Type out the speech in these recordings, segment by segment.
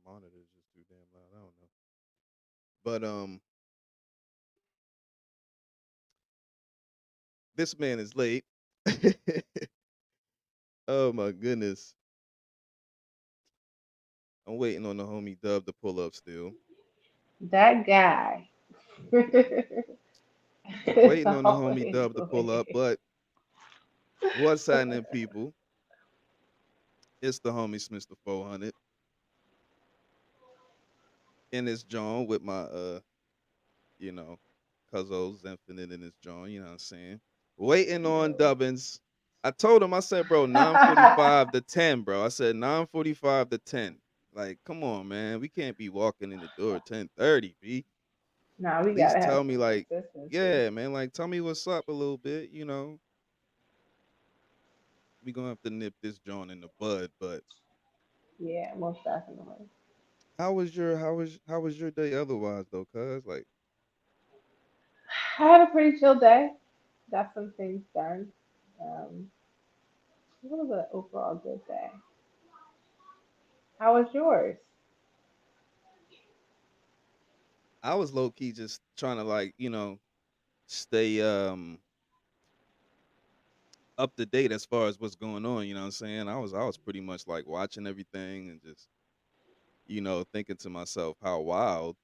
monitor is just too damn loud. I don't know. But this man is late. Oh my goodness. I'm waiting on the homie Dub to pull up still. That guy is Waiting on the homie always Dub to pull up, late. but what's happening, people? It's the homie Mr. 400 in this joint with my you know, Cuzzo's Zenfinite in this joint, you know what I'm saying? Waiting on Yo. Dubbins. I told him, I said, bro, 9:45 to 10, bro. I said 9:45 to 10. Like, come on, man. We can't be walking in the door at 10:30, B. Nah, we At least gotta have tell me some like, consistency. yeah, man, like tell me what's up a little bit, you know. We gonna have to nip this joint in the bud, but Yeah, most definitely. how was your day otherwise though, cuz? Like, I had a pretty chill day. Got some things done. Um, it was an overall good day. How was yours? I was low key just trying to like, stay up to date as far as what's going on, you know what I'm saying? I was pretty much like watching everything and just, thinking to myself how wild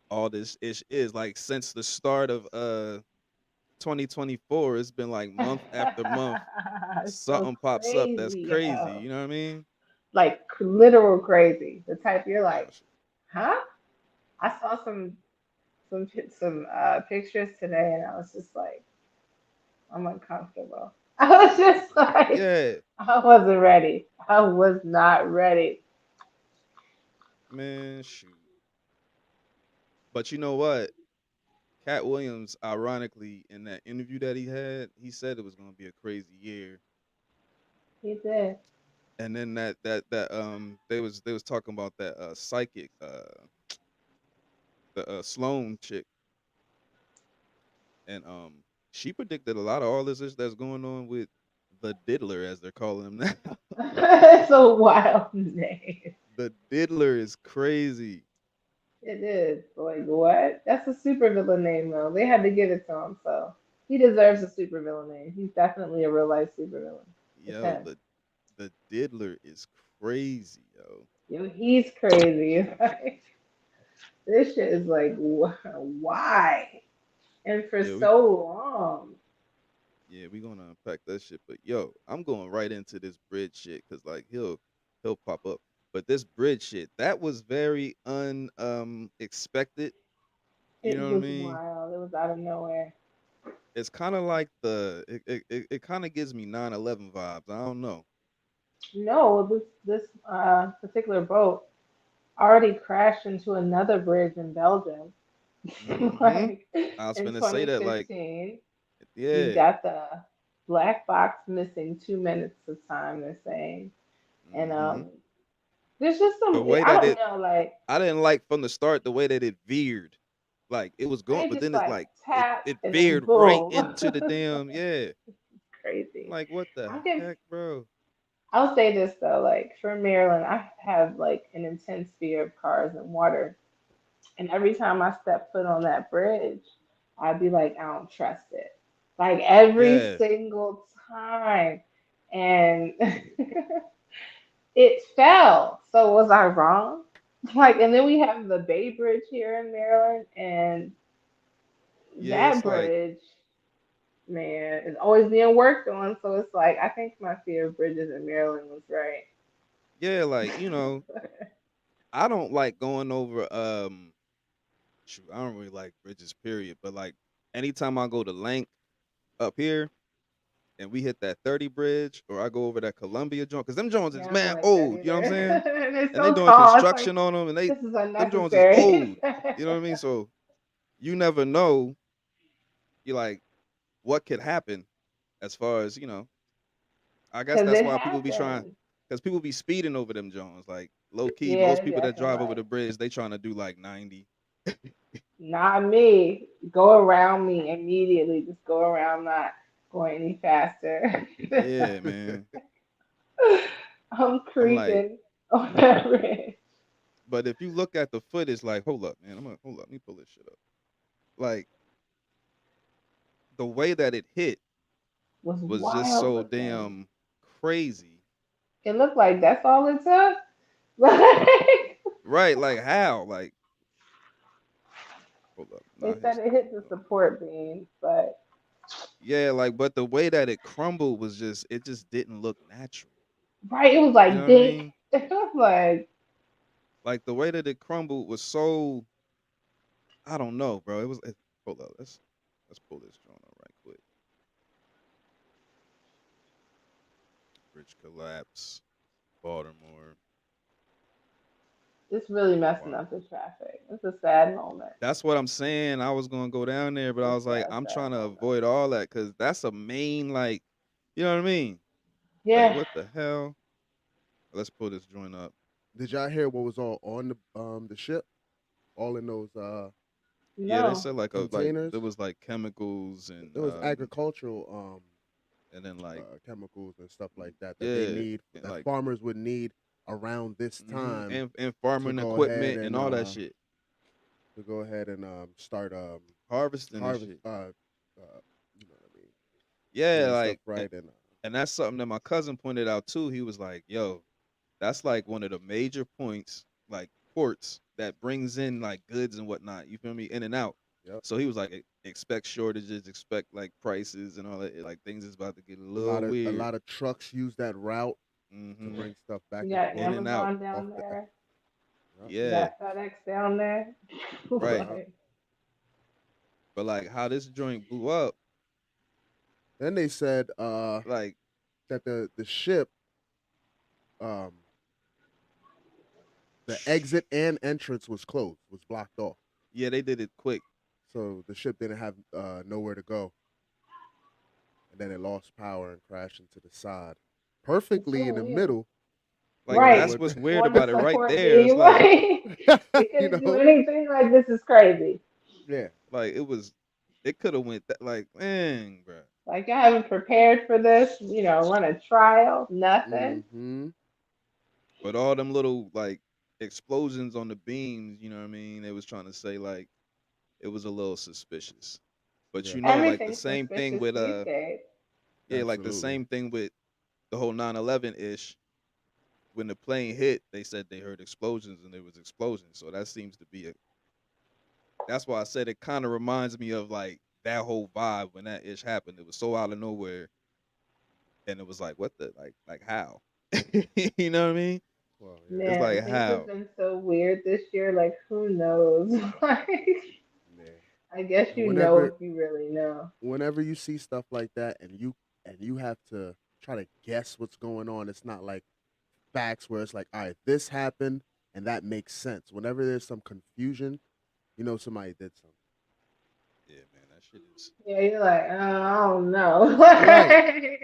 all this ish is. Like since the start of 2024, it's been like month after month It's so something pops up that's crazy, crazy, yo. you know what I mean? Like literal crazy. The type you're like, Oh, shit. huh? I saw some pictures today, and I was just like, I'm uncomfortable. I was just like, Yeah, I wasn't ready. I was not ready. man, shoot. But you know what? Cat Williams, ironically, in that interview that he had, he said it was going to be a crazy year. He did. And then they was talking about that psychic the Sloan chick, and she predicted a lot of all this that's going on with the diddler, as they're calling him now. It's a wild name. The diddler is crazy. It is. Like, what? That's a supervillain name, though. They had to give it to him, so he deserves a supervillain name. He's definitely a real life supervillain. It's Yo, him. the diddler is crazy, yo. Yo, he's crazy. Like, this shit is like, why? And for Yeah, so long. we gonna unpack that shit. But yo, I'm going right into this bridge shit because like he'll pop up. But this bridge shit, that was very expected. You It know what I was mean? wild. It was out of nowhere. It's kind of like it kind of gives me 9/11 vibes. I don't know. No, this particular boat already crashed into another bridge in Belgium. Hmm. Like I was in finna say that, like, 2015, you've yeah. got the black box missing 2 minutes of time. They're saying, and Hmm. there's just The some. way I that don't it, know, like I didn't like from the start the way that it veered. Like it was going, they but just then it's like like tap it and then veered right boom. into the damn, yeah. I'm Crazy. like, what the I'll give. heck, bro? I'll say this though, like for Maryland, I have like an intense fear of cars and water. And every time I step foot on that bridge, I'd be like, I don't trust it. Like every Yeah. single time. And it fell. So was I wrong? Like, and then we have the Bay Bridge here in Maryland, and Yeah, that it's like, bridge, man, is always being worked on. So it's like, I think my fear of bridges in Maryland was right. yeah, like, I don't like going over shoot, I don't really like bridges, period. But like anytime I go to Lank up here and we hit that 30 bridge or I go over that Columbia joint, because them joints is Yeah, I don't man like that old, you know what I'm either. saying? And it's And they so doing tall. It's like, construction on them and this is them joints is unnecessary. old. You know what I mean? So you never know, you like what could happen as far as, I guess Because that's it why people be trying, happened. because people be speeding over them Jones. Like low key, Yeah, most they be people that acting drive over like, the bridge, they trying to do like 90. not me. Go around me immediately. Just go around, not going any faster. Yeah, man. I'm I'm like, creeping on that bridge. But if you look at the footage, like, hold up, man, I'm gonna hold up. Let me pull this shit up. Like the way that it hit Was was just wild so looking. damn crazy. It looked like that's all it took. Like Right? Like how? Like hold up, they not said his it thing. hit the support beam, but Yeah, like but the way that it crumbled was just it just didn't look natural. right, it was You know like what I dink. mean? It was like Like the way that it crumbled was so I don't know, bro. Hold up, let's pull this joint up right quick. Bridge collapse, Baltimore. it's really messing Wow. up the traffic. It's a sad moment. That's what I'm saying. I was gonna go down there, but I It's was like, a I'm sad trying to moment. avoid all that because that's a main like, you know what I mean? Like, Yeah. what the hell? Let's pull this joint up. Did y'all hear what was all on the ship? All in those Yeah, they No. said like containers. there was like chemicals It was agricultural and then like chemicals and stuff like that that they yeah, need and that like farmers would need around this time and to farming go ahead equipment and all that shit, and start harvesting and harvest shit. you know what I mean, Yeah, doing stuff like right and that's something that my cousin pointed out too. He was like, "Yo, that's like one of the major points, like ports that brings in like goods and whatnot. You feel me, in and out." yep. So he was like, expect shortages, expect like prices and all that. Like things is about to get a A little lot of weird. trucks use that route to Hmm. bring stuff back You and got In forth and out. Amazon off down the there. yep. You Yeah, got FedEx down there. right. Yep. Like, But like how this joint blew up, Then they said like that the ship um the exit and entrance was closed, was blocked off. yeah, they did it quick. So the ship didn't have nowhere to go, and then it lost power and crashed into the side, it's so perfectly in the weird. middle Like where it that's Right. would, what's weird On the about it right support there. It's beam. like Like they you couldn't do know, anything. Like this is crazy. yeah. like it could have went that like man, bro. Like I haven't prepared for this, run a trial, nothing. Mm-hmm. But all them little like explosions on the beams, you know what I mean? They was trying to say like it was a little suspicious. But Yeah, you know, like the Everything's same thing suspicious with these days. yeah, like the absolutely. same thing with the whole 9/11 ish. When the plane hit, they said they heard explosions and there was explosions. So that seems to be a that's why I said it kind of reminds me of like that whole vibe when that ish happened. It was so out of nowhere and it was like what the like how? You know what I mean? Well, yeah, It's Man, like things have how? been so weird this year. Like, who knows? Like, yeah. I guess And you know whenever if you really know. you see stuff like that, and you have to try to guess what's going on, it's not like facts where it's like, all right, this happened and that makes sense. Whenever there's some confusion, you know somebody did something. Yeah, man, that shit is Yeah, you're like, oh, I don't know. Right,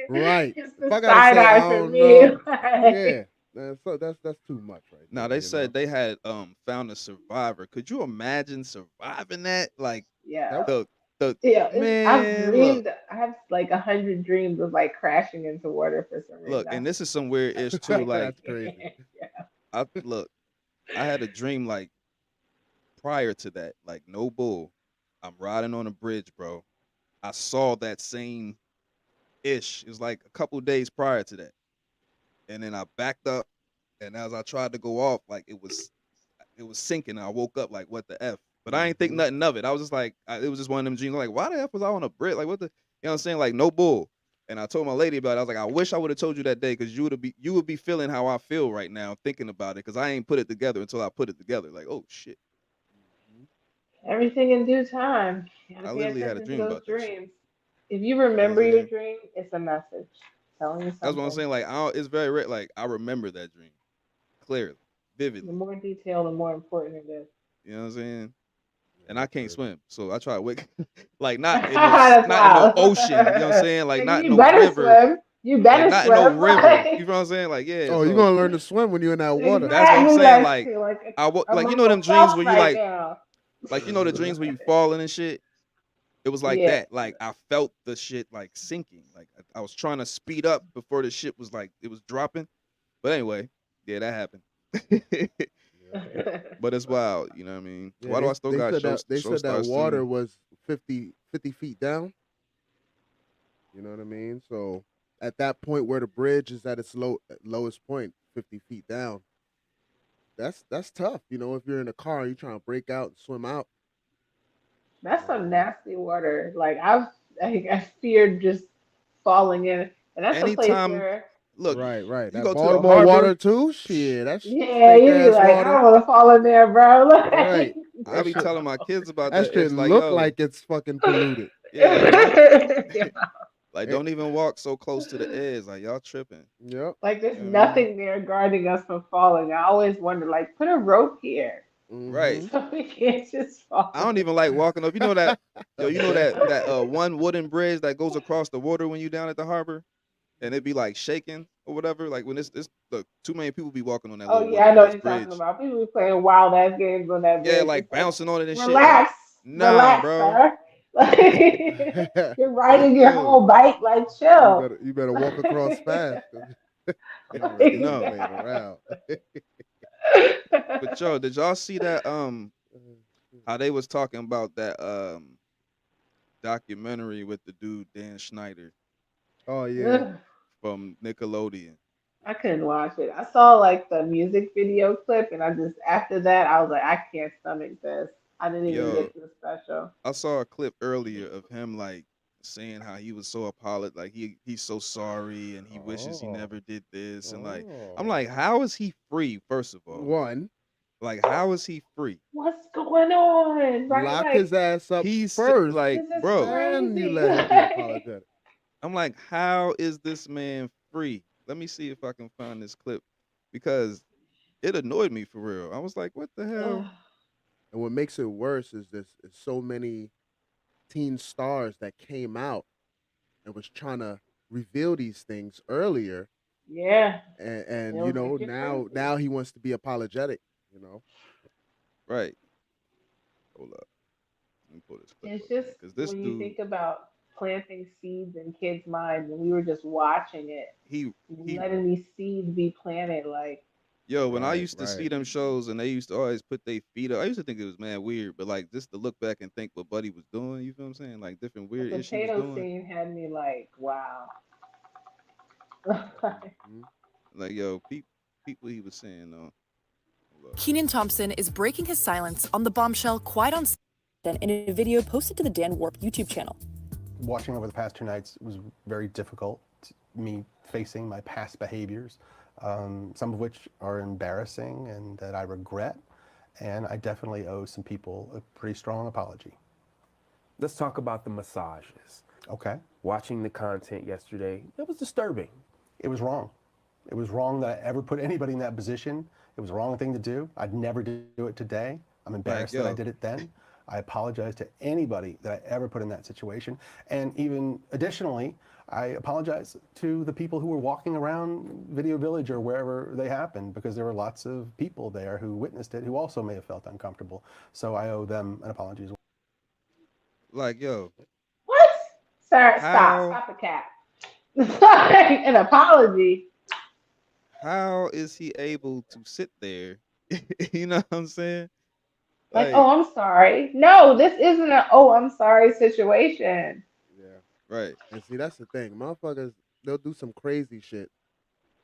right. It's If the I gotta side say I eye for don't me. know, Like, yeah, that's too much right now there. they You know said they had found a survivor. Could you imagine surviving that? Like yeah. that. the Yeah, I've man, look, dreamed. I have like 100 dreams of like crashing into water for some look, reason. and this is some weird ish too. Like, Like That's crazy. yeah. I look, I had a dream like prior to that, like no bull. I'm riding on a bridge, bro. I saw that same ish. It was like a couple days prior to that. And then I backed up and as I tried to go off, like it was sinking. I woke up like, what the F? But I ain't think Hmm. nothing of it. I was just like, it was just one of them dreams. Like, why the F was I on a bridge? Like, what the, you know what I'm saying? Like, no bull. And I told my lady about it. I was like, I wish I would have told you that day because you would be feeling how I feel right now thinking about it because I ain't put it together until I put it together. Like, oh shit, Everything in due time. You gotta I pay literally had a attention to dream those about that shit. dreams. If you You know what I'm remember your saying? dream, it's a message telling you That's what I'm something. saying. Like, it's very rare. Like, I remember that dream clearly, The vividly. more detailed, the more important it is. You know what I'm saying? Yeah, And I that's can't crazy. swim, so I try to wake, like That's not in no wild. ocean. You know what I'm saying? Like Like not you no better river, swim. You like better not in no swim. river. You Like know what I'm saying? Like yeah. Oh, you're So gonna learn to swim when you're in that water. that's what I'm exactly. saying. That's Like too. Like I'm like you on know the them dreams Phelps where you right now. like you know the Hmm. dreams where you falling and shit. It was like Yeah. that. Like I felt the shit like sinking. Like I was trying to speed up before the shit was like it was dropping. But anyway, yeah, that happened. Yeah. but it's wild. You know what I mean? Yeah, Why do I still got they show said that start water streaming? was 50 feet down. You know what I mean? So at that point where the bridge is at its lowest point, 50 feet down, that's tough. You know, if you're in a car and you're trying to break out and swim out. You That's know what I some mean? nasty water. Like I feared just falling in, and that's a place Anytime, where look, Right, right. you That go to the Baltimore harbor. water too. Shit, that's yeah, stink you'd be ass like, I water. don't want to fall in there, bro. Right. I That be shit. telling my kids about That that. shit It's like, look yo, like it's fucking polluted. yeah, Yeah. Eh, don't even walk so close to the edge. Like y'all tripping. Yep. Like You there's know what I mean? nothing there guarding us from falling. I always wonder, like, put a rope here Right. Mm-hmm. so we can't just fall I in don't the even like walking up. You know that, yo, A you know that bed. one wooden bridge that goes across the water when you down at the harbor, and it be like shaking or whatever. Like when it's look, too many people be walking on that Oh little yeah, I wooden know what ass you're talking bridge. about. People be playing wild ass games on that Yeah, bridge. like It's like, bouncing on it and shit. Like, relax, nah, relax, bro. sir. Like you're Like, riding your yo, whole bike, like chill. You better walk across fast. 'Cause you niggas already ain't know. playing around. But yo, did y'all see that how they was talking about that documentary with the dude Dan Schneider Oh yeah. Ugh, from Nickelodeon? I couldn't watch it. I saw like the music video clip, and I just after that I was like, I can't stomach this. I didn't even Yo, get to the special. I saw a clip earlier of him like saying how he was so like he's so sorry and he wishes he Oh. never did this and like I'm Oh. like, how is he free? First of all, One, like how is he free? What's going on? Right? lock Like his ass up He's first, like, this is bro, then you crazy. let him be apologetic. I'm like, how is this man free? Let me see if I can find this clip because it annoyed me for real. I was like, what the hell? Ugh. And what makes it worse is this is so many teen stars that came out and was trying to reveal these things earlier, Yeah, and you it'll know make you now crazy. he wants to be apologetic. You know. Right. Hold up. Let me pull this clip It's up, just man. Because this when you dude, think about planting seeds in kids' minds, and we were just watching it, he he letting these seeds be planted. Like, yo, when I Right. used to Right. see them shows and they used to always put their feet up, I used to think it was man weird, but like just to look back and think what Buddy was doing, you feel what I'm saying? Like different the weird ish he was potato doing. scene had me like, wow. Mhm. Like, yo, people he was saying hold up. Kenan Thompson is breaking his silence on the bombshell quite on in a video posted to the Dan Warp YouTube channel. Watching over the past 2 nights was very difficult. Me facing my past behaviors, some of which are embarrassing and that I regret, and I definitely owe some people a pretty strong apology. Let's talk about the massages. Okay? Watching the content yesterday, it was disturbing. It was wrong. It was wrong that I ever put anybody in that position. It was the wrong thing to do. I'd never do it today. I'm Like, embarrassed that I yo, did it then. I apologize to anybody that I ever put in that situation. And even additionally, I apologize to the people who were walking around Video Village or wherever they happened, because there were lots of people there who witnessed it who also may have felt uncomfortable. So I owe them an apology as well. like, yo, What? Sir, stop. how Stop the cat. An apology. how is he able to sit there? You know what I'm saying? Like, Like, oh, I'm sorry. No, this isn't a oh, I'm sorry situation. Yeah. right. And see, that's the thing. Motherfuckers, they'll do some crazy shit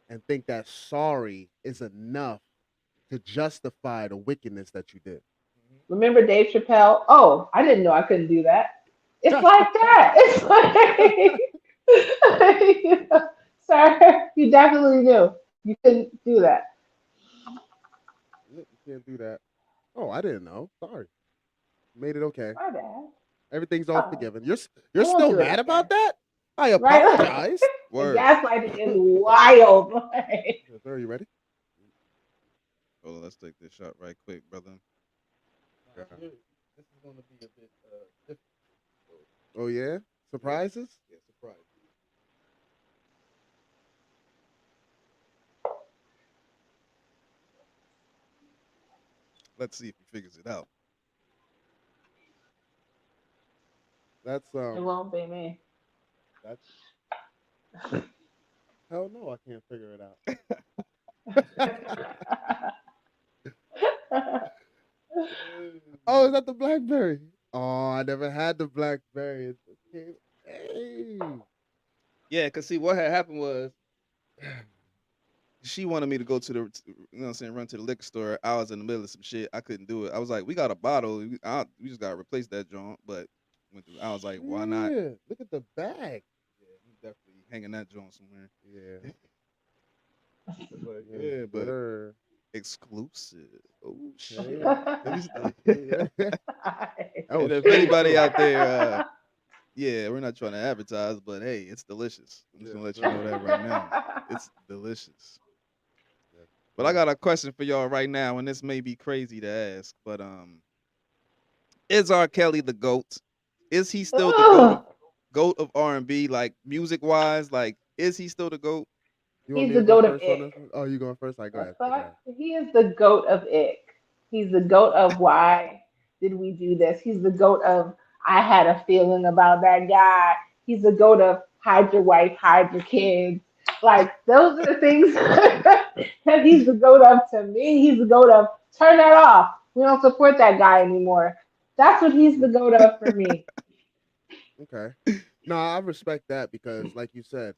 and think that sorry is enough to justify the wickedness that you did. Remember Dave Chappelle? Oh, I didn't know I couldn't do that. It's like that. It's like, sir, you definitely knew you couldn't do that. You can't do that. Oh, I didn't know. Sorry. Made it okay. My bad. Everything's all Oh, forgiven. You're I won't still do it mad again. about that? I Right? apologized. The Word. gaslighting is wild. Yes, sir, you ready? Hold on, let's take this shot right quick, brother. Yeah. This is going to be a bit different. Oh yeah? Surprises? Yeah, surprise. Let's see if he figures it out. That's It won't be me. that's hell no, I can't figure it out. Oh, is that the Blackberry? Oh, I never had the Blackberry. Hey. Yeah, cause see what had happened was she wanted me to go to the, you know what I'm saying, run to the liquor store. I was in the middle of some shit. I couldn't do it. I was like, we got a bottle. We just gotta replace that joint. But I was like, why not? Yeah, look at the bag. Yeah, we definitely hanging that joint somewhere. Yeah. Yeah, but sir. exclusive. Oh shit. Yeah. Let me stop. That was And if straight anybody too. out there, yeah, we're not trying to advertise, but hey, it's delicious. I'm just gonna let you know that right now. It's delicious. But I got a question for y'all right now, and this may be crazy to ask, but is R. Kelly the GOAT? Is he still the GOAT of R&B, like music wise? Like, is he still the GOAT? You want He's me the to go goat of first on this ick. one? Oh, you going first? All right, go ahead. Go ahead. He is the goat of ick. He's the goat of why did we do this? He's the goat of I had a feeling about that guy. He's the goat of hide your wife, hide your kids. Like those are the things that he's the goat of to me. He's the goat of turn that off. We don't support that guy anymore. That's what he's the goat of for me. Okay. No, I respect that because, like you said,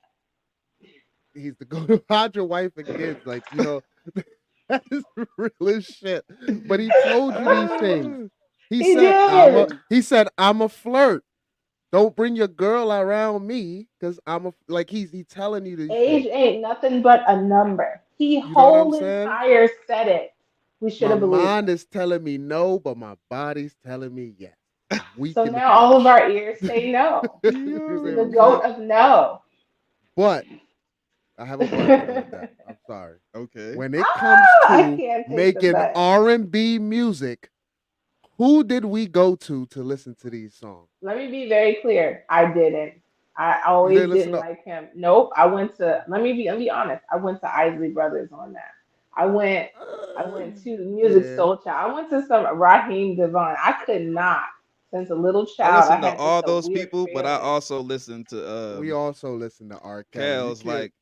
he's the go to hide your wife and kids. Like, that is real as shit. But he told you these things. He did. He said, I'm a flirt. Don't bring your girl around me because he's telling you these Age things. ain't nothing but a number. He You know what I'm whole saying? entire said it. We should My have believed mind him. is telling me no, but my body's telling me yes. Weak So in the now all of flesh. our ears say no. You see what The I'm goat saying? of no. But I have a but with that. I'm sorry. Okay. When it comes I to can't take the making bet. R&B music, who did we go to listen to these songs? Let me be very clear. I didn't. I always didn't listen didn't to- like him. Nope. I went to let me be honest. I went to Isley Brothers on that. I went to Music Yeah. Soul Child. I went to some Raheem Devon. I could not. Since a little I child, I listen to had just all a those weird people, but I feeling. also listen to We also listen to R. Kelly. Kels. Like,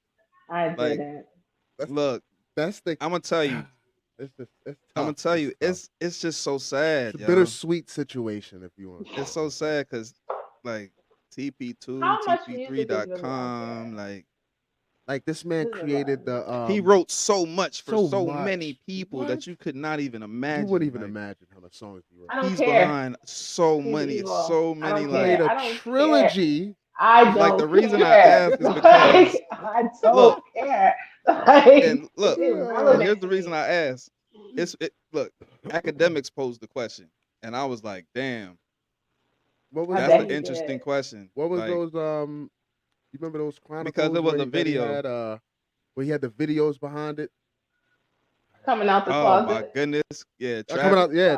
I like, didn't. look, that's the. I'm gonna tell you. It's I'm tough. gonna tell you, tough. it's just so sad, It's a yo. bittersweet situation, if you want. It's so sad because, like, TP2, How much music is really out TP3.com, there? like this man This is a created lot. the. he wrote so much for so so much. many people What? that you could not even imagine. You wouldn't even like, imagine how much songs he wrote. I don't He's care. behind so He's many, evil. I don't Made care. like, I a don't care. trilogy. I like don't the reason I care. ask is because I look, don't care. Like, and it's look, and irrelevant here's the to reason me. I ask. Look, academics posed the question, and I was like, damn, What was I that's bet the he interesting did. question. What was Like, those you remember those because chronicles it was where a that he video. had where he had the videos behind it? Coming out the Oh my closet. goodness, yeah, Coming out, yeah,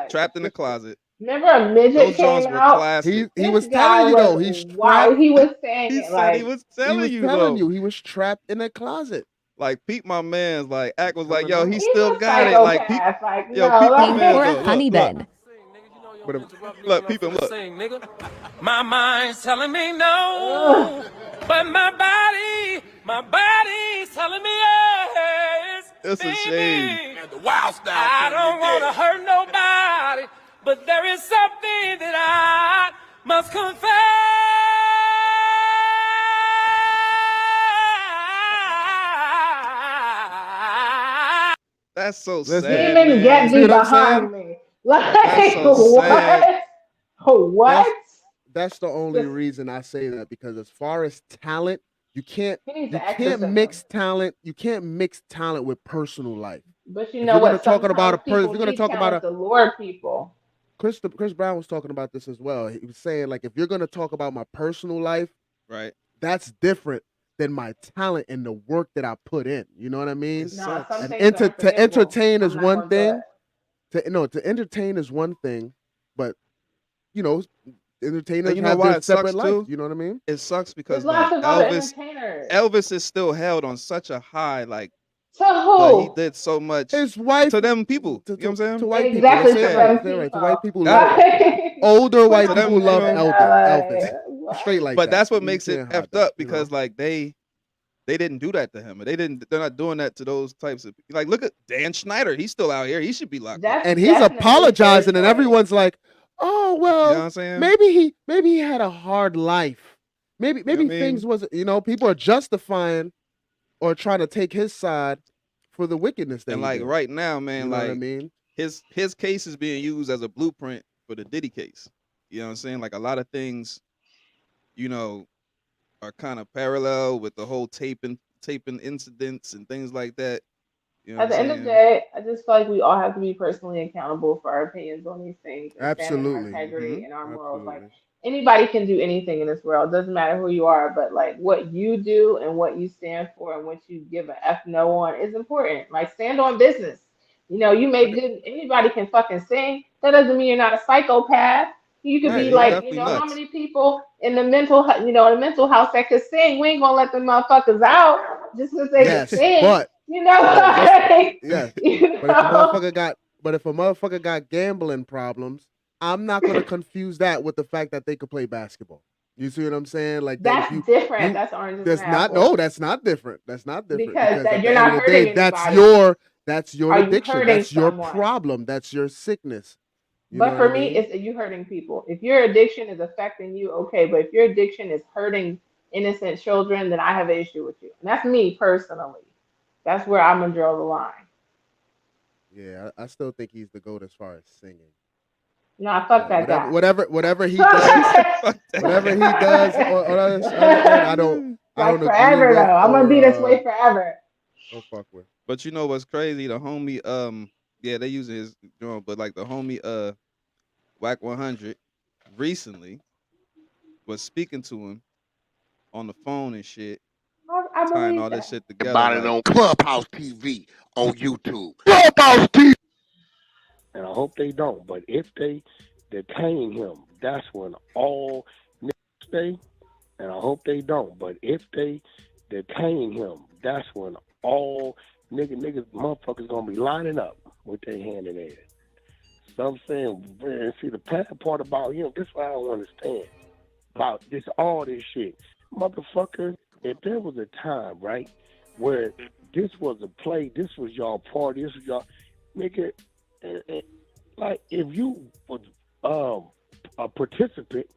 trapped in the closet. Remember a midget Those came joints were out? classic. he This was guy telling you though, was he's wild. trapped. He was saying He it said he like was He telling was you telling though. you he was trapped in a closet. Like Pete, my man's like act was like, Coming yo, out. he he's still a got it. Like Pete, psychopath. Like yo, no, Pete, my Paying man's for a though. honey Look, bed. look, peep him, look. My mind's telling me Ugh. no, but my body's telling me yes. It's a shame. Baby, I don't want to hurt nobody, but there is something that I must confess. That's so Listen. sad, Demon, get man. See thee what I'm saying? behind me. Like That's so sad. what? That's the only reason I say that, because as far as talent, you can't He needs you to can't exorcism. mix talent. You can't mix talent with personal life. But you If know you're gonna what? talk about Sometimes a person, if people you're gonna need talk about talent to lure people. Chris Brown was talking about this as well. He was saying, like, if you're gonna talk about my personal life, Right. that's different than my talent and the work that I put in. You know what I mean? It No, sucks. some And things are to entertain I'm is not one gonna do thing. it. To entertain is one thing, but entertainers And you know have why their it sucks separate life. too? You know what I mean? It sucks There's because lots like of other entertainers. Elvis is still held on such a high, like, To but he who? did so much His wife to them people. to, You know what I'm to saying? white Exactly, people. to Let's say them right. Say right. To people. white people That- love Like, older we're white not people doing love that, Elvis. like, what? Straight like but that. that's what You makes it can't hide effed that, up because like they They didn't do that to him. They're not doing that to those types of like. Look at Dan Schneider. He's still out here. He should be locked up. And he's definitely apologizing, and their choice. everyone's like, "Oh You know what well, I'm saying? maybe he had a hard life. Maybe You know what I mean? things wasn't. People are justifying or trying to take his side for the wickedness that And he like did. right now, man, You know like what I mean? his case is being used as a blueprint for the Diddy case. You know what I'm saying? Like a lot of things, you know, are kind of parallel with the whole taping incidents and things like that. You know what At I'm the end of the saying? day, I just feel like we all have to be personally accountable for our opinions on these things and stand in our Absolutely. integrity and our morals. Like Absolutely. anybody can do anything in this world. Doesn't matter who you are, but like what you do and what you stand for and what you give a F no on is important. Like stand on business. You make good. Anybody can fucking sing. That doesn't mean you're not a psychopath. You could Right, be he like, definitely how nuts. many people in the in a mental house that could sing? We ain't gonna let them motherfuckers out just because they can Yes, sing. but Like, yes, you but if a know? motherfucker got gambling problems, I'm not gonna confuse that with the fact that they could play basketball. You see what I'm saying? Like that. That's different. That's oranges and That's not. apples. No, that's not different. That's not different Because because that at you're the end not of the hurting day, that's anybody. your Are you addiction. hurting That's your someone? problem. That's your sickness. You know But what for I me, mean? it's you hurting people. If your addiction is affecting you, okay. But if your addiction is hurting innocent children, then I have an issue with you. And that's me personally. That's where I'm gonna draw the line. Yeah, I still think he's the GOAT as far as singing. Nah, fuck that guy. Whatever he does, Fuck that. whatever he does on other end, I don't Like agree forever with though. I'm gonna be this way forever. or fuck with. But you know what's crazy? The homie, yeah, they using his drum, but like the homie, Whack 100, recently was speaking to him on the phone and shit, I tying believe all this that. shit together. About it Like, on Clubhouse TV on YouTube. Clubhouse TV. And I hope they don't. But if they detain him, that's when all niggas stay. And I hope they don't. But if they detain him, that's when all niggas, motherfuckers gonna be lining up with their hand in their head. So I'm saying, man, see the bad part about him, this is what I don't understand about this, all this shit. Motherfucker, if there was a time, right, where this was a play, this was y'all party, this was y'all, nigga, like if you was a participant,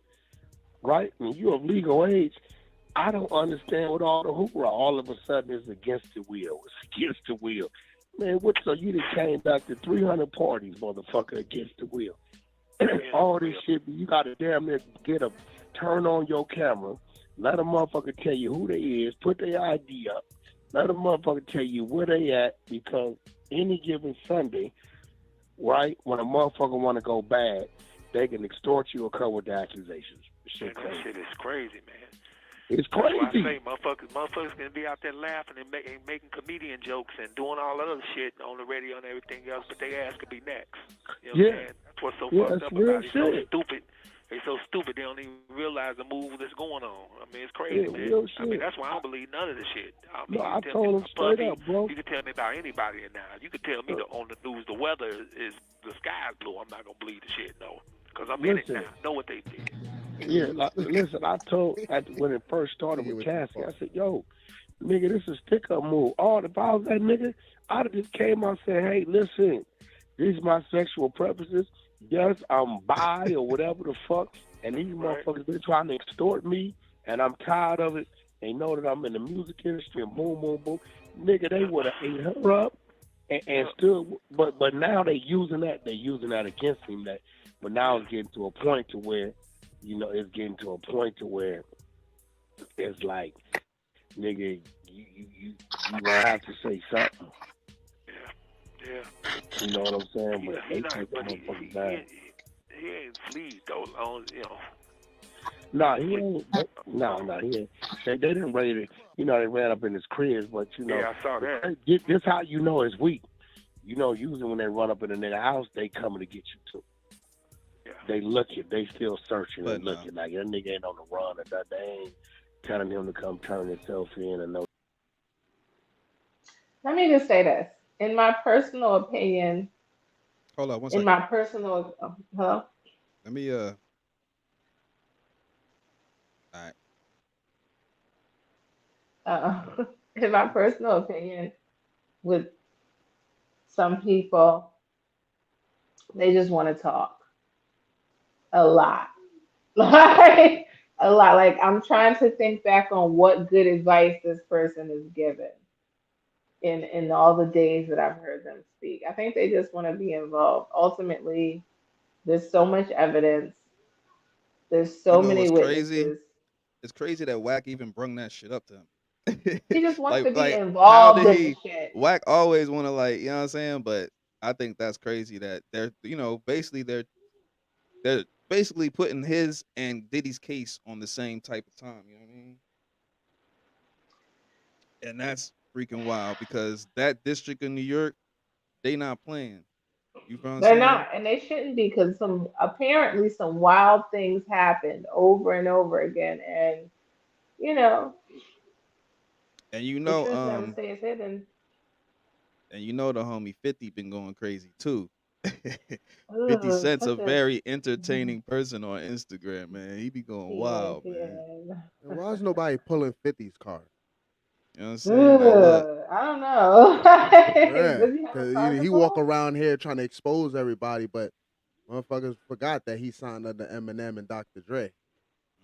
right, and you're of legal age, I don't understand what all the hoorah all of a sudden is against the wheel. It's against the wheel. Man, what so you done came back to 300 parties, motherfucker, against the wheel. All this shit, you gotta damn near turn on your camera, let a motherfucker tell you who they is, put their ID up, let a motherfucker tell you where they at, because any given Sunday, right, when a motherfucker wanna go bad, they can extort you or come with the accusations. That shit is crazy, man. It's That's why I crazy. say motherfuckers gonna be out there laughing and making comedian jokes and doing all that other shit on the radio and everything else, but their ass could be next. You know what I'm saying? That's what's so fucked up about it. It's so stupid. They're so stupid they don't even realize the move that's going on. I mean, it's crazy, man. I mean, that's why I don't believe none of this shit. I mean, I told him straight up, bro. You can tell me about anybody now. You can tell me on the news the weather is the sky's blue. I'm not gonna believe the shit, no, because I'm in it now. Know what they did. Yeah, listen, I told when it first started with Cassie, I said, yo, nigga, this is stick-up move. If I was that nigga, I'd have just came out and said, hey, listen, these are my sexual preferences. Yes, I'm bi or whatever the fuck, and these motherfuckers been trying to extort me, and I'm tired of it. They know that I'm in the music industry and boom, boom, boom. Nigga, they would have ate her up and still, but now they using that against him. But now it's getting to a point to where, it's like, nigga, you gonna have to say something. Yeah. You know what I'm saying? But they take that motherfucker down. He ain't fleed though, you know. Nah, he ain't. No, he ain't. They didn't raid it. They ran up in his crib, but Yeah, I saw that. This how you know it's weak. Usually when they run up in a nigga house, they coming to get you too. Yeah. They looking, they still searching and looking. Like that nigga ain't on the run or that. They ain't telling him to come turn himself in and no. Let me just say this. In my personal opinion, hold on one in second. my personal hello? Let me all right. in my personal opinion, with some people, they just want to talk a lot. Like a lot. Like I'm trying to think back on what good advice this person has given in all the days that I've heard them speak. I think they just want to be involved. Ultimately, there's so much evidence. There's You so know many what's crazy? witnesses. It's crazy that Wack even brung that shit up to him. He just wants to be How involved did in the he? shit. Wack always want to, like, you know what I'm saying? But I think that's crazy that they're, basically they're basically putting his and Diddy's case on the same type of time. You know what I mean? And that's freaking wild because that district in New York, they not playing. You feel what I'm They're saying? not, and they shouldn't be, because some wild things happened over and over again, and you know And the truth never stays hidden. the homie 50 been going crazy too. 50 Ugh, Cent's a such a very entertaining person on Instagram, man. He be going yes, wild, man. yes. And why is nobody pulling 50's card? You know what I'm saying? Like, look, I don't know. Yeah, Does he have a because card to he walk pull? around here trying to expose everybody, but motherfuckers forgot that he signed under Eminem and Dr. Dre.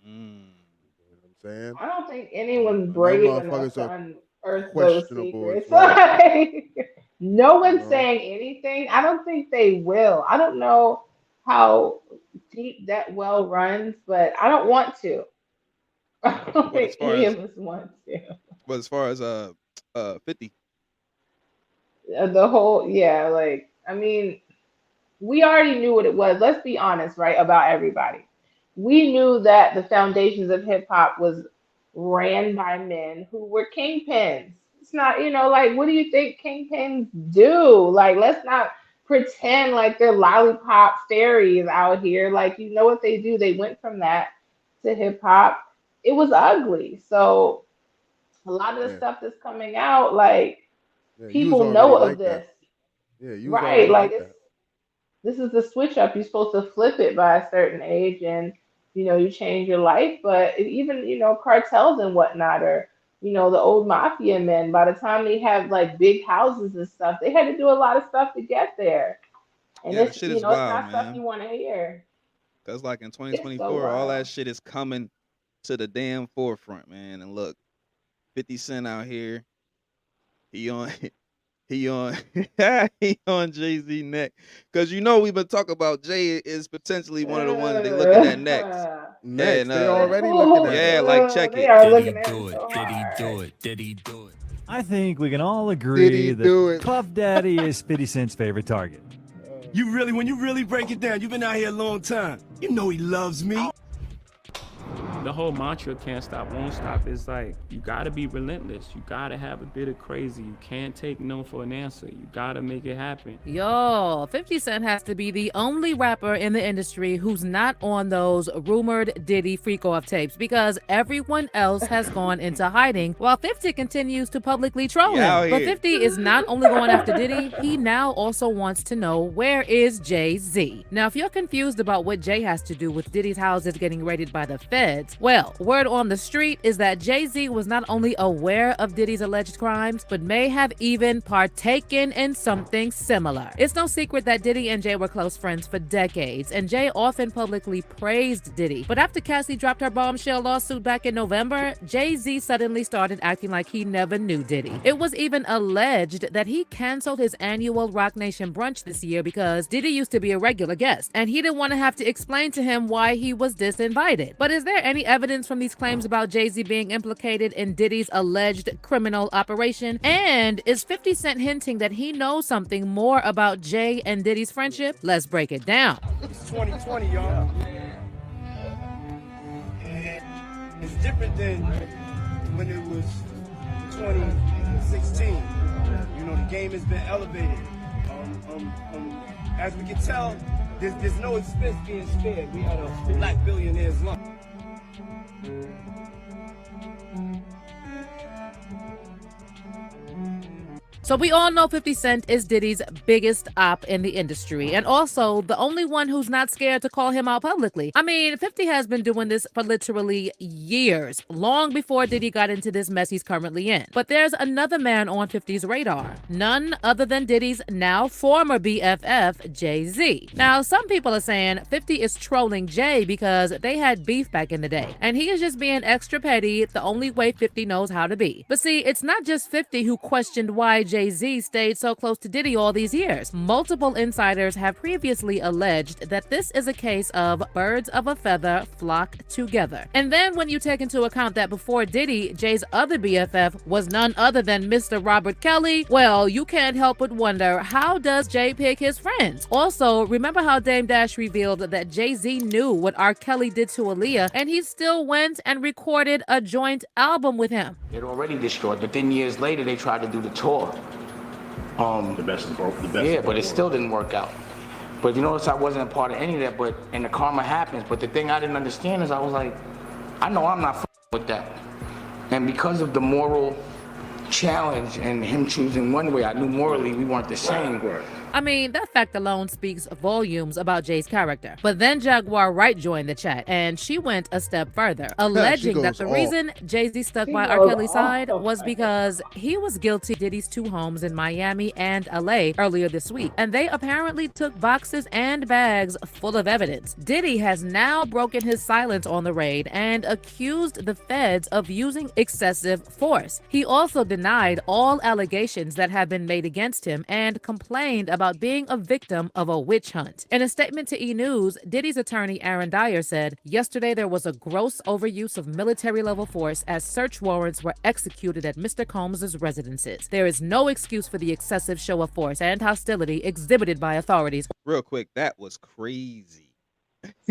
mm, You know what I'm saying? I don't think anyone's And them brave enough motherfuckers to are unearth those questionable as secrets. well. Like, no You one's know? saying anything. I don't think they will. I don't know how deep that well runs, but I don't want to. I don't what think as far any as of us want to. 50. The whole, yeah, like, I mean, we already knew what it was. Let's be honest, right, about everybody. We knew that the foundations of hip hop was ran by men who were kingpins. It's not, like, what do you think kingpins do? Like, let's not pretend like they're lollipop fairies out here. Like, you know what they do? They went from that to hip hop. It was ugly. So, a lot of the Yeah. stuff that's coming out, like, Yeah, you was people already know of like that. this. Yeah, you was Right, already like like that. this is the switch up. You're supposed to flip it by a certain age, and you change your life. But even cartels and whatnot, or the old mafia men, by the time they have like big houses and stuff, they had to do a lot of stuff to get there. And Yeah, the it's shit is it's wild, not stuff you man. want to hear. Cause like in It's so 2024, all that wild. shit is coming to the damn forefront, man. And look, 50 Cent out here, he on he on he on Jay-Z neck. Cause we've been talking about Jay is potentially one of the ones they looking at next. Next, And they already looking at him. yeah, like check They it. are Did he looking at him do it? so Did he hard. do it? Did he do it? I think we can all Did agree he that do it? Puff Daddy is 50 Cent's favorite target. When you really break it down, you've been out here a long time. You know he loves me. The whole mantra can't stop, won't stop is like, you gotta be relentless. You gotta have a bit of crazy. You can't take no for an answer. You gotta make it happen. Yo, 50 Cent has to be the only rapper in the industry who's not on those rumored Diddy freak-off tapes, because everyone else has gone into hiding while 50 continues to publicly troll him. But 50 is not only going after Diddy, he now also wants to know, where is Jay-Z? Now, if you're confused about what Jay has to do with Diddy's houses getting raided by the feds, well, word on the street is that Jay-Z was not only aware of Diddy's alleged crimes, but may have even partaken in something similar. It's no secret that Diddy and Jay were close friends for decades, and Jay often publicly praised Diddy. But after Cassie dropped her bombshell lawsuit back in November, Jay-Z suddenly started acting like he never knew Diddy. It was even alleged that he canceled his annual Rock Nation brunch this year because Diddy used to be a regular guest, and he didn't want to have to explain to him why he was disinvited. But is there any evidence from these claims about Jay-Z being implicated in Diddy's alleged criminal operation? And is 50 Cent hinting that he knows something more about Jay and Diddy's friendship? Let's break it down. It's 2020, y'all. It's different than when it was 2016. The game has been elevated. As we can tell, there's no expense being spared. We had a black billionaire's lunch. So we all know 50 Cent is Diddy's biggest op in the industry, and also the only one who's not scared to call him out publicly. I mean, 50 has been doing this for literally years, long before Diddy got into this mess he's currently in. But there's another man on 50's radar, none other than Diddy's now former BFF, Jay-Z. Now, some people are saying 50 is trolling Jay because they had beef back in the day, and he is just being extra petty the only way 50 knows how to be. But see, it's not just 50 who questioned why Jay-Z stayed so close to Diddy all these years. Multiple insiders have previously alleged that this is a case of birds of a feather flock together. And then when you take into account that before Diddy, Jay's other BFF was none other than Mr. Robert Kelly, well, you can't help but wonder, how does Jay pick his friends? Also, remember how Dame Dash revealed that Jay-Z knew what R. Kelly did to Aaliyah, and he still went and recorded a joint album with him. They'd already destroyed, but then years later they tried to do the tour. The best of both. Yeah, but it still didn't work out. But you notice I wasn't a part of any of that, and the karma happens. But the thing I didn't understand is I was like, I know I'm not with that. And because of the moral challenge and him choosing one way, I knew morally we weren't the same. I mean, that fact alone speaks volumes about Jay's character. But then Jaguar Wright joined the chat, and she went a step further, alleging that the reason Jay-Z stuck by R. Kelly's side was because he was guilty of Diddy's 2 homes in Miami and LA earlier this week, and they apparently took boxes and bags full of evidence. Diddy has now broken his silence on the raid and accused the feds of using excessive force. He also denied all allegations that have been made against him and complained about being a victim of a witch hunt. In a statement to E! News, Diddy's attorney Aaron Dyer said, "Yesterday there was a gross overuse of military-level force as search warrants were executed at Mr. Combs' residences. There is no excuse for the excessive show of force and hostility exhibited by authorities." Real quick, that was crazy.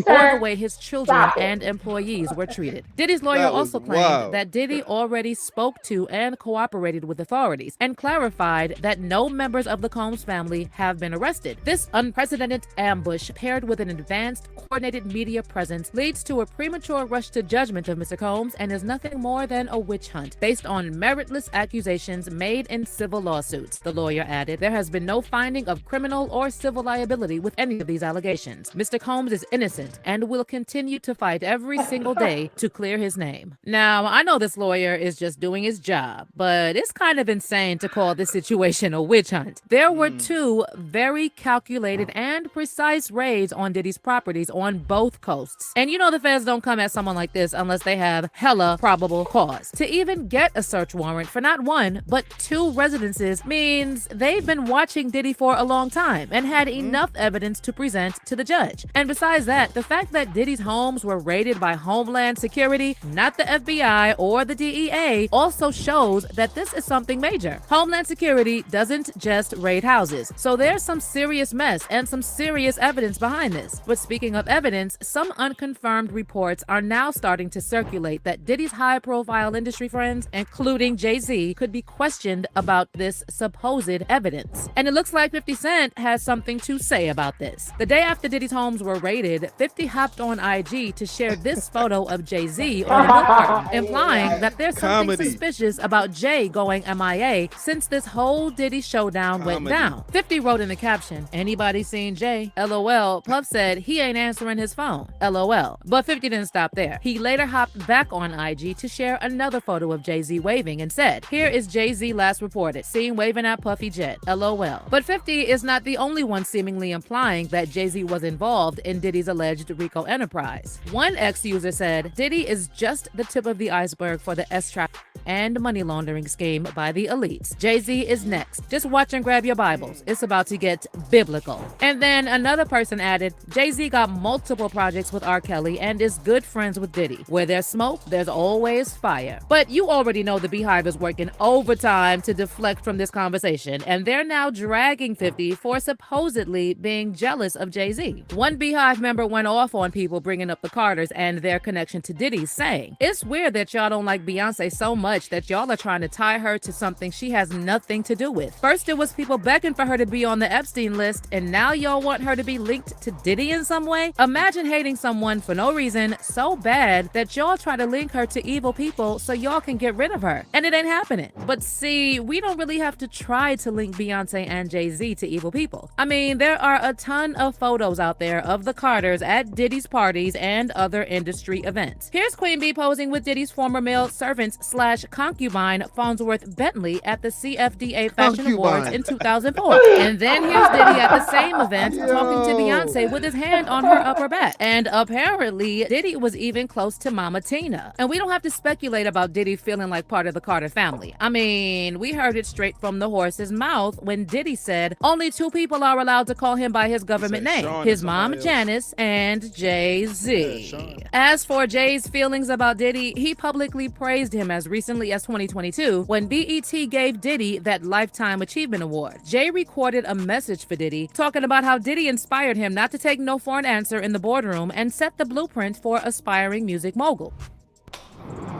Or the way his children and employees were treated. Diddy's lawyer also claimed that Diddy already spoke to and cooperated with authorities and clarified that no members of the Combs family have been arrested. This unprecedented ambush, paired with an advanced, coordinated media presence, leads to a premature rush to judgment of Mr. Combs and is nothing more than a witch hunt based on meritless accusations made in civil lawsuits. The lawyer added, "There has been no finding of criminal or civil liability with any of these allegations. Mr. Combs is innocent and will continue to fight every single day to clear his name." Now, I know this lawyer is just doing his job, but it's kind of insane to call this situation a witch hunt. There were 2 very calculated and precise raids on Diddy's properties on both coasts. And you know the feds don't come at someone like this unless they have hella probable cause. To even get a search warrant for not 1, but 2 residences means they've been watching Diddy for a long time and had enough evidence to present to the judge. And besides that, the fact that Diddy's homes were raided by Homeland Security, not the FBI or the DEA, also shows that this is something major. Homeland Security doesn't just raid houses, so there's some serious mess and some serious evidence behind this. But speaking of evidence, some unconfirmed reports are now starting to circulate that Diddy's high-profile industry friends, including Jay-Z, could be questioned about this supposed evidence. And it looks like 50 Cent has something to say about this. The day after Diddy's homes were raided, 50 hopped on IG to share this photo of Jay-Z on a milk carton, implying that there's something suspicious about Jay going MIA since this whole Diddy showdown went down. 50 wrote in the caption, "Anybody seen Jay? LOL. Puff said he ain't answering his phone. LOL." But 50 didn't stop there. He later hopped back on IG to share another photo of Jay-Z waving and said, "Here is Jay-Z last reported, seen waving at Puffy Jet. LOL." But 50 is not the only one seemingly implying that Jay-Z was involved in Diddy's alleged RICO enterprise. One ex-user said, "Diddy is just the tip of the iceberg for the S-trafficking and money laundering scheme by the elites. Jay-Z is next. Just watch and grab your Bibles. It's about to get biblical." And then another person added, "Jay-Z got multiple projects with R. Kelly and is good friends with Diddy. Where there's smoke, there's always fire." But you already know the Beehive is working overtime to deflect from this conversation, and they're now dragging 50 for supposedly being jealous of Jay-Z. One Beehive member went going off on people bringing up the Carters and their connection to Diddy, saying, "It's weird that y'all don't like Beyonce so much that y'all are trying to tie her to something she has nothing to do with. First it was people begging for her to be on the Epstein list, and now y'all want her to be linked to Diddy in some way? Imagine hating someone for no reason so bad that y'all try to link her to evil people so y'all can get rid of her. And it ain't happening." But see, we don't really have to try to link Beyonce and Jay-Z to evil people. I mean, there are a ton of photos out there of the Carters at Diddy's parties and other industry events. Here's Queen Bee posing with Diddy's former male servant / concubine Farnsworth Bentley at the CFDA Fashion Awards in 2004. And then here's Diddy at the same event talking to Beyonce with his hand on her upper back. And apparently, Diddy was even close to Mama Tina. And we don't have to speculate about Diddy feeling like part of the Carter family. I mean, we heard it straight from the horse's mouth when Diddy said only 2 people are allowed to call him by his government name, his mom Janice and Jay-Z. As for Jay's feelings about Diddy, he publicly praised him as recently as 2022 when BET gave Diddy that Lifetime Achievement Award. Jay recorded a message for Diddy talking about how Diddy inspired him not to take no for an answer in the boardroom and set the blueprint for aspiring music mogul.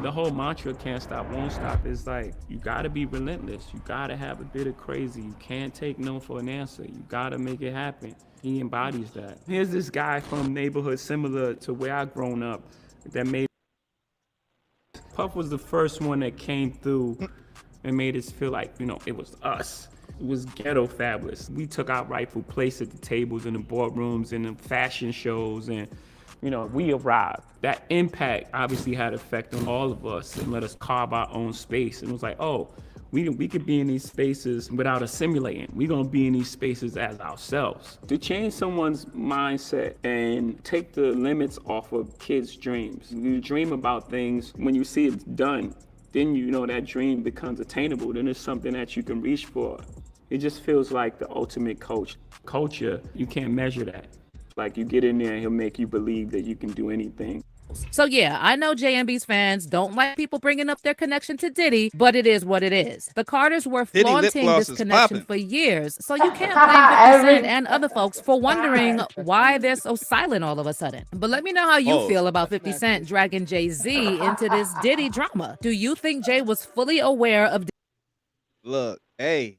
The whole mantra, can't stop, won't stop, is like, you gotta be relentless. You gotta have a bit of crazy. You can't take no for an answer. You gotta make it happen. He embodies that. Here's this guy from neighborhood similar to where I grown up that made Puff was the first one that came through and made us feel like, you know, it was us. It was ghetto fabulous. We took our rightful place at the tables in the boardrooms and the fashion shows, and you know, we arrived. That impact obviously had effect on all of us and let us carve our own space. And it was like, oh, we could be in these spaces without assimilating. We're gonna be in these spaces as ourselves. To change someone's mindset and take the limits off of kids' dreams. You dream about things, when you see it's done, then you know that dream becomes attainable. Then it's something that you can reach for. It just feels like the ultimate coach. Culture, you can't measure that. Like, you get in there and he'll make you believe that you can do anything. So yeah, I know JMB's fans don't like people bringing up their connection to Diddy, but it is what it is. The Carters were flaunting this connection for years, so you can't blame 50 Cent and other folks for wondering why they're so silent all of a sudden. But let me know how you feel about 50 Cent dragging Jay-Z into this Diddy drama. Do you think Jay was fully aware of Look, hey,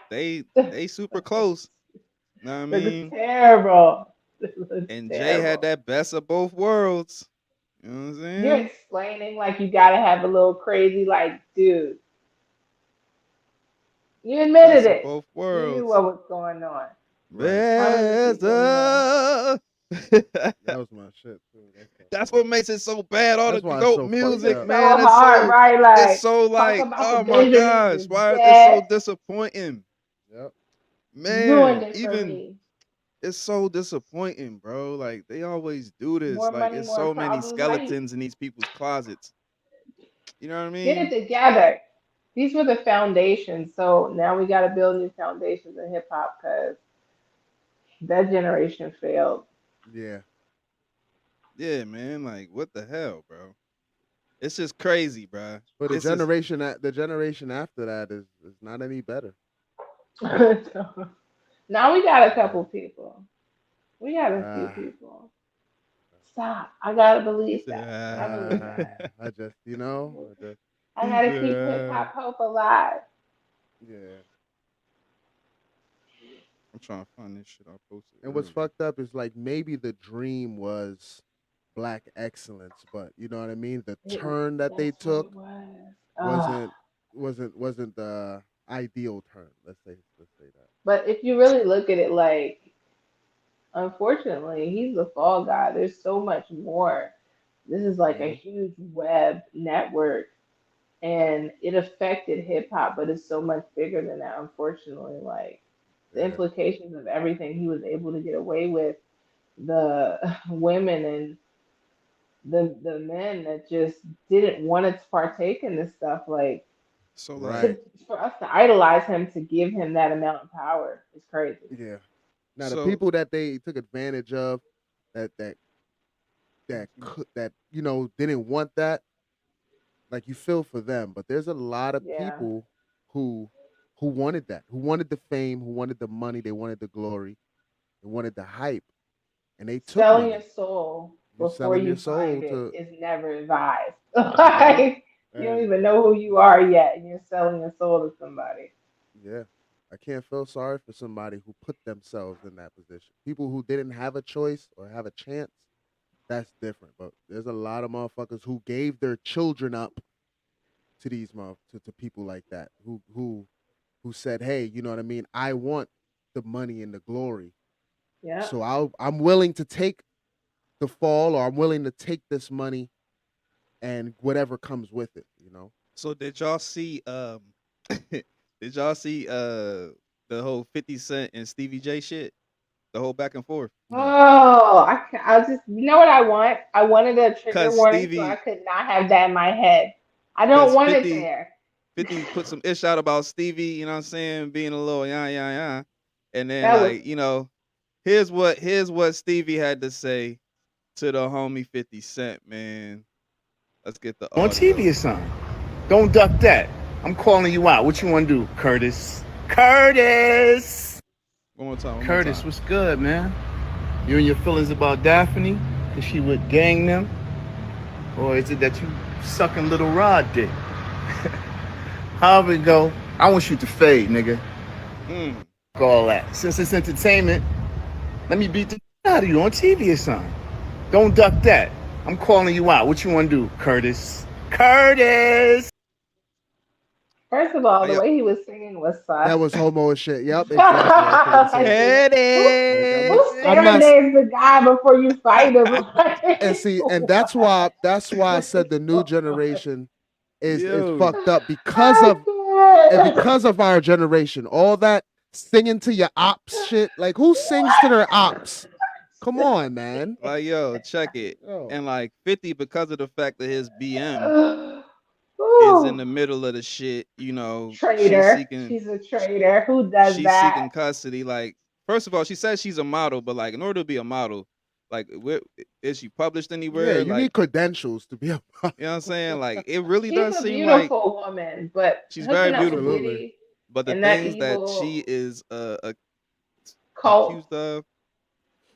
they super close. Know what I mean? Terrible. And Jay had that best of both worlds. You know what I'm saying? You're explaining like you gotta have a little crazy, like, dude. You admitted it. Both You worlds. knew what was going on. Best of. That was my shit too. That's what makes it so bad. All That's the why dope it's so music, fucked up. man. So hard, right? Like, it's so talk like, about oh the my vision gosh, is why is dead. this so disappointing? Yep. Man, Ruined it for even me. it's so disappointing, bro. Like, they always do this. More Like, money, it's more so many problems. skeletons in these people's closets. You know what I Get it mean? together. These were the foundations. So now we got to build new foundations in hip hop because that generation failed. Yeah. Yeah, man. Like, what the hell, bro? It's just crazy, bro. But the It's just- generation after that is not any better. Now we got a couple people. We got a few people. Stop. I gotta believe that. I believe that. I just, you know, I gotta keep hip hop hope alive. yeah. I'm trying to find this shit I posted. And what's fucked up is like maybe the dream was black excellence, but you know what I mean? The turn that they took wasn't the ideal turn. Let's say that. But if you really look at it, like, unfortunately, he's the fall guy. There's so much more. This is like a huge web network, and it affected hip hop, but it's so much bigger than that. Unfortunately, like the implications of everything he was able to get away with, the women and the men that just didn't want to partake in this stuff, like. So For us to idolize him, to give him that amount of power is crazy. Yeah. Now the people that they took advantage of, that you know didn't want that, like you feel for them. But there's a lot of people who wanted that, who wanted the fame, who wanted the money, they wanted the glory, they wanted the hype, and they took Selling your money. soul You're before selling your you soul find it to is never advised. right, Like, you don't and even know who you are yet, and you're selling your soul to somebody. yeah, I can't feel sorry for somebody who put themselves in that position. People who didn't have a choice or have a chance, that's different. But there's a lot of motherfuckers who gave their children up to these to people like that who said, "Hey, you know what I mean? I want the money and the glory, Yeah. so I'm willing to take the fall, or I'm willing to take this money and whatever comes with it." You know? So did y'all see did y'all see the whole 50 Cent and Stevie J shit? The whole back and forth? No. Oh, I can, I just, you know what I want? I wanted a trigger Cause warning so I Stevie could not have that in my head. I don't cause want it 50 there. 50 put some ish out about Stevie, you know what I'm saying, being a little yeah. And then That was like, here's what Stevie had to say to the homie 50 Cent, man. Let's get the On audio. TV or something. Don't duck that. I'm calling you out. What you want to do, Curtis? Curtis! One more time. Curtis, what's good, man? You and your feelings about Daphne? Cause she would gang them? Or is it that you sucking little Rod dick? However it go, I want you to fade, nigga. All that. Since it's entertainment, let me beat the out of you on TV or something. Don't duck that. I'm calling you out. What you want to do, Curtis? Curtis! First of all, the way he was singing was sus. That was homo as shit. Yep, exactly. I was thinking the same thing. Who I'm not. serenades the guy before you fight him? And see, and that's why I said the new generation is fucked up because of our generation. All that singing to your ops shit. Like, who sings to their ops? Come on, man. Like, yo, check it. Yo. And like 50, because of the fact that his BM is in Ooh, the middle of the shit, traitor. She's a traitor. Who does she's that? seeking custody. Like, first of all, she says she's a model, but like, in order to be a model, like, is she published Yeah, anywhere? you Like, need credentials to be a you know what I'm saying? Like, it really She's does a seem like beautiful woman, but she's very hooking up with beautiful. Diddy But the and that things that evil she is cult, accused of,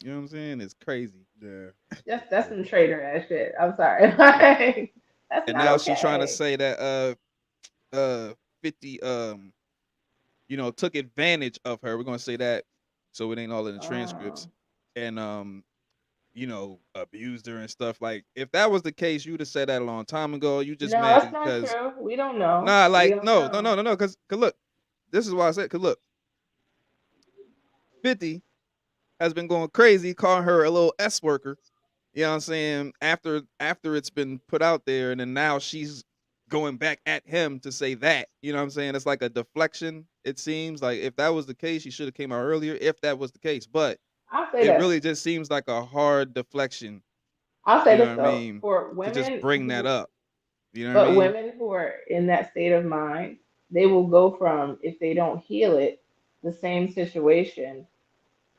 you know what I'm saying, is crazy. Yeah. that's some traitor ass shit. I'm sorry. Like, that's And not now she's trying to okay. say that 50 took advantage of her. We're gonna say that so it ain't all in the transcripts. And abused her and stuff. Like, if that was the case, you'd have said that a long time ago. You just No, mad that's not because true. We don't know. nah, We like don't no, know. because look, this is why I said, cause look, 50 has been going crazy, calling her a little S worker. You know what I'm saying? After it's been put out there, and then now she's going back at him to say that. You know what I'm saying? It's like a deflection. It seems like if that was the case, she should have came out earlier. If that was the case, but I'll say it this. really just seems like a hard deflection. I'll say You know this what I though. mean? For To just women bring that who, up. You know what I but mean? women who are in that state of mind, they will go from, if they don't heal it, the same situation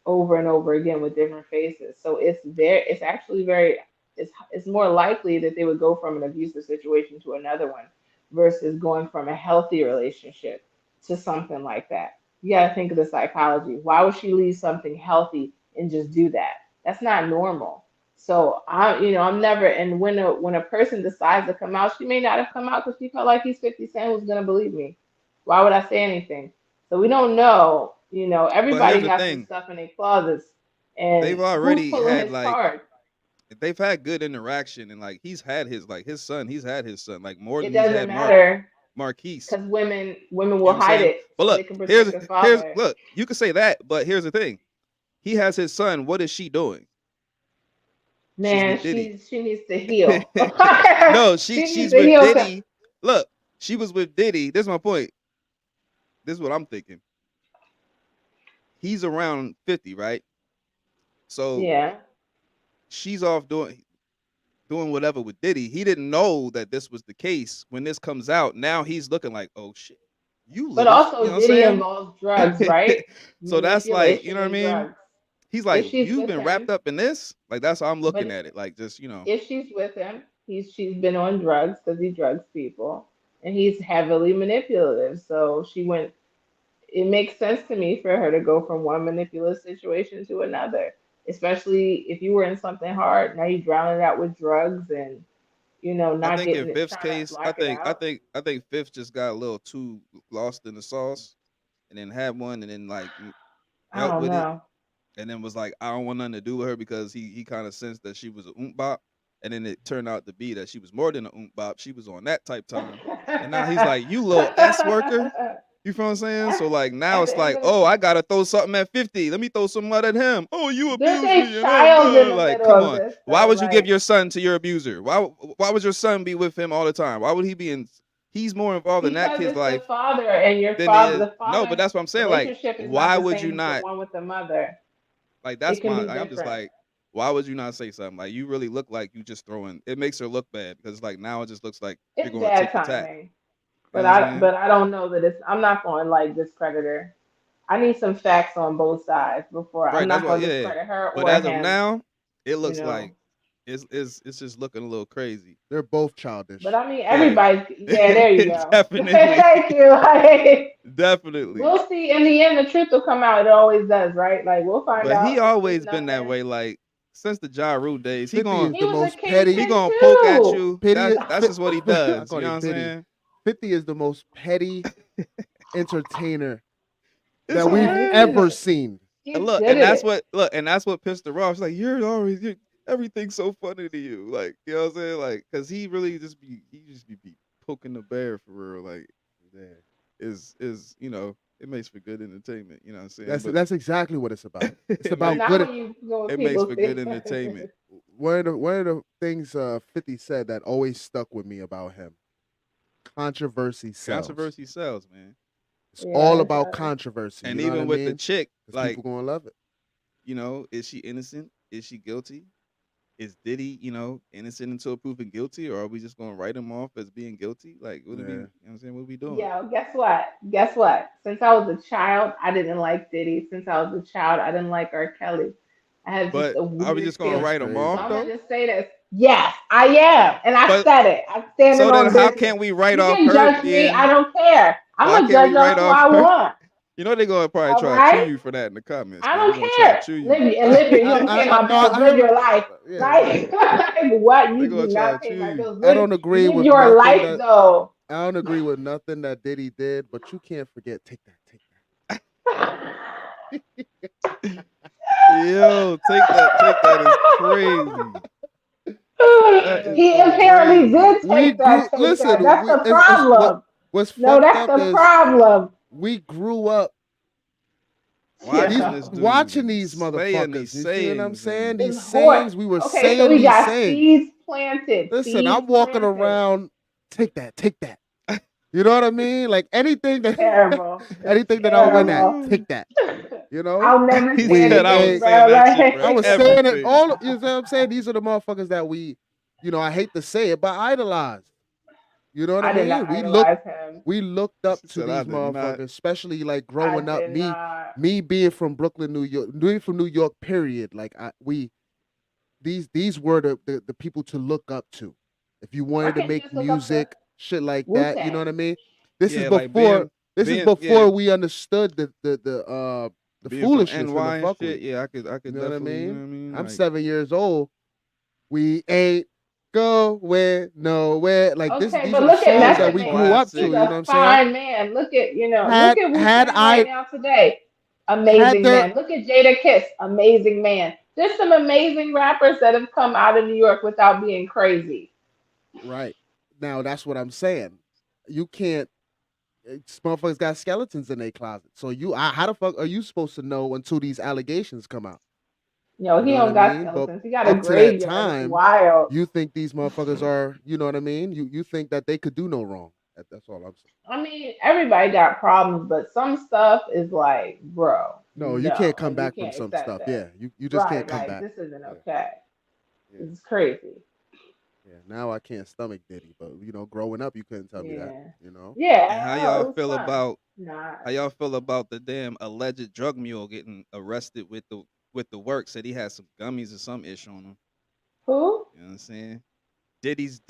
over and over again with different faces. So it's actually very, it's more likely that they would go from an abusive situation to another one versus going from a healthy relationship to something like that. You got to think of the psychology. Why would she leave something healthy and just do that? That's not normal. So I'm never. And when a person decides to come out, she may not have come out because she felt like he's 50 Cent, who's gonna believe me. Why would I say anything? So we don't know. But here's Everybody the got some thing. stuff in their closets, and They've who's already pulling had his card? they've had good interaction, and like he's had his son, like more It than he's doesn't had matter Marquise. because women You know will what I'm hide saying? it But so look, they can protect their father. look, you can say that, but here's the thing. He has his son. What is she doing? She's Man, with Diddy. she needs to heal. No, She needs she's to with heal. Diddy. Look, she was with Diddy. This is my point. This is what I'm thinking. He's around 50, right? So Yeah. she's off doing whatever with Diddy. He didn't know that this was the case. When this comes out, now he's looking like, oh shit, you But little, you also, know what Diddy I'm involves drugs, saying? right? So that's like, you Manipulation know what I and mean? drugs. He's like, If she's you've with been him, wrapped up in this? Like, that's how I'm looking but at it. Like, just, if she's with him, she's been on drugs because he drugs people, and he's heavily manipulative. So she went. It makes sense to me for her to go from one manipulative situation to another. especially if you were in something hard. Now you drown it out with drugs and I not think in getting it, Fifth's trying to case, block it out. I think Fifth just got a little too lost in the sauce, and then had one, and then like I dealt don't with it, know. and then was like, I don't want nothing to do with her because he kind of sensed that she was a bop, and then it turned out to be that she was more than a bop. She was on that type time, and now he's like, you little S worker. You feel what I'm saying? So like now At the it's end like, of oh, the, I gotta throw something at 50. Let me throw some mud at him. Oh, you there's abused a me, and I'm child in done. the Like, middle come of on. this Why though. would you give Like, your son to your abuser? Why would your son be with him all the time? Why would he be in? He's more involved in that because kid's it's the life father and your than he father. is. The No, but father that's what I'm saying. Like, relationship is not why the would you same as the not? one with the mother. Like, It that's can my. be Like, I'm just different. like, why would you not say something? Like, you really look like you just throwing. It makes her look bad because like now it just looks like you're It's going bad tick for tack. timing. You know what I'm saying? But I don't know that it's. I'm not going to like discredit her. I need some facts on both sides before. I'm Right. That's not why. going to Yeah. discredit her But or as of him. now, it You looks know. like it's just looking a little crazy. They're both childish. But I mean, Yeah. everybody. Yeah, there you go. Definitely. Thank you. Like, Definitely. we'll see. In the end, the truth will come out. It always does, right? Like we'll find But he out. It's always been that nothing. way. Like since the Ja Rule days, 50 is He the was a most petty. he kingpin gonna poke at too. you. Petty. That's just what he I does. call You know him what I'm Diddy. saying? 50 is the most petty entertainer It's that we've hilarious. ever seen. He's And look, good and at that's it. what pissed her off. She's like, you're everything's so funny to you. Like, you know what I'm saying? Like, cause he really just be poking the bear for real. Like, Yeah. is it makes for good entertainment. You know what I'm saying? That's But that's exactly what it's about. It's it about makes Not good. when you go with it makes people. for See? good entertainment. One of the things 50 said that always stuck with me about him: controversy sells. Controversy sells, man. It's Yeah, all it about does. controversy. And You know what I even with the mean? chick, Because like, people gonna love it. is she innocent? Is she guilty? Is Diddy, innocent until proven guilty, or are we just gonna write him off as being guilty? Like, what are we, Yeah. you know what I'm saying? What are we doing? Yo, guess what? Guess what? Since I was a child, I didn't like Diddy. Since I was a child, I didn't like R. Kelly. I have just But a are we weird just gonna That's feeling. write him So crazy. off I'm though? gonna just say this. Yes, I am, and I But said it. I'm standing so then, on how business. can't we write You off can her judge me. I being? don't care. I'm Why gonna can't we judge write on who off I her? want. They're gonna probably All try to chew right. you for that in the comments, I man. They're don't gonna try to care. chew you. Live and live your. You don't pay my No, bills. I Live hear your what. life. Yeah, Like, like what? They're You do gonna try to not pay chew my you. bills. I Live don't agree live with your nothing life that though. I don't agree with nothing that Diddy did, but you can't forget. Take that. Yo, take that is crazy. That is He apparently crazy. did We take that. grew. Take that. Listen, That's the it's problem. what's No, fucked that's up the is problem. we grew up Watching Yeah. this dude watching and these saying motherfuckers. these You see what I'm sayings saying? and These It's horrible. sayings. We were Okay, so saying we these got sayings. seeds planted. Listen, Seeds I'm walking planted. around. Take that. You know what I mean? Like anything that Terrible. It's anything that I win at, terrible. take that. You know? I'll never he say it said I was again, Hey, saying bro. that shit for I was Like, saying it everything. all. You know what I'm saying? These are the motherfuckers that we, I hate to say it, but idolize. You know what I I did mean? not idolize him. We looked up She to said I these did not. motherfuckers, especially like I growing up. did not. Me being from Brooklyn, New York, being from New York. Period. Like these were the people to look up to. If you Why wanted to can't you make just look up to music, shit like Wu that, you know what Tang? I mean? This is Yeah, like before. This is yeah, before we understood the being from foolishness and the NY and shit. fuckery. Yeah, I You could know what I definitely, you know mean? what I mean? I'm Like, 7 years old. We ain't going nowhere. Like this, Okay, these but are the look at songs that Method we Man. grew up to. classic. He's You know a what I'm saying? fine man. Look at look Had at Wu had Tang right I now today. had Amazing there man. Look at Jada Kiss. Amazing man. There's some amazing rappers that have come out of New York without being crazy. right now, that's what I'm saying. You can't. Motherfuckers got skeletons in their closet. So how the fuck are you supposed to know until these allegations come out? Yo, You he know what I don't got mean? But skeletons. He got a up to that graveyard. It's time, wild. you think these motherfuckers are, you know what I mean? You think that they could do no wrong. That's all I'm saying. I mean, everybody got problems, but some stuff is like, bro, No, you can't no, come like you back from can't some accept stuff. Yeah, that. you just can't Right, come like back. this isn't Yeah, okay. yeah, This is crazy. yeah. Now I can't stomach Diddy, but growing up, you couldn't tell me that. Yeah. You know. and Yeah, how oh, it y'all was feel fun. about Nah. the damn alleged drug mule getting arrested with the work? Said he had some gummies or some ish on him. Who? You know what I'm saying? Diddy's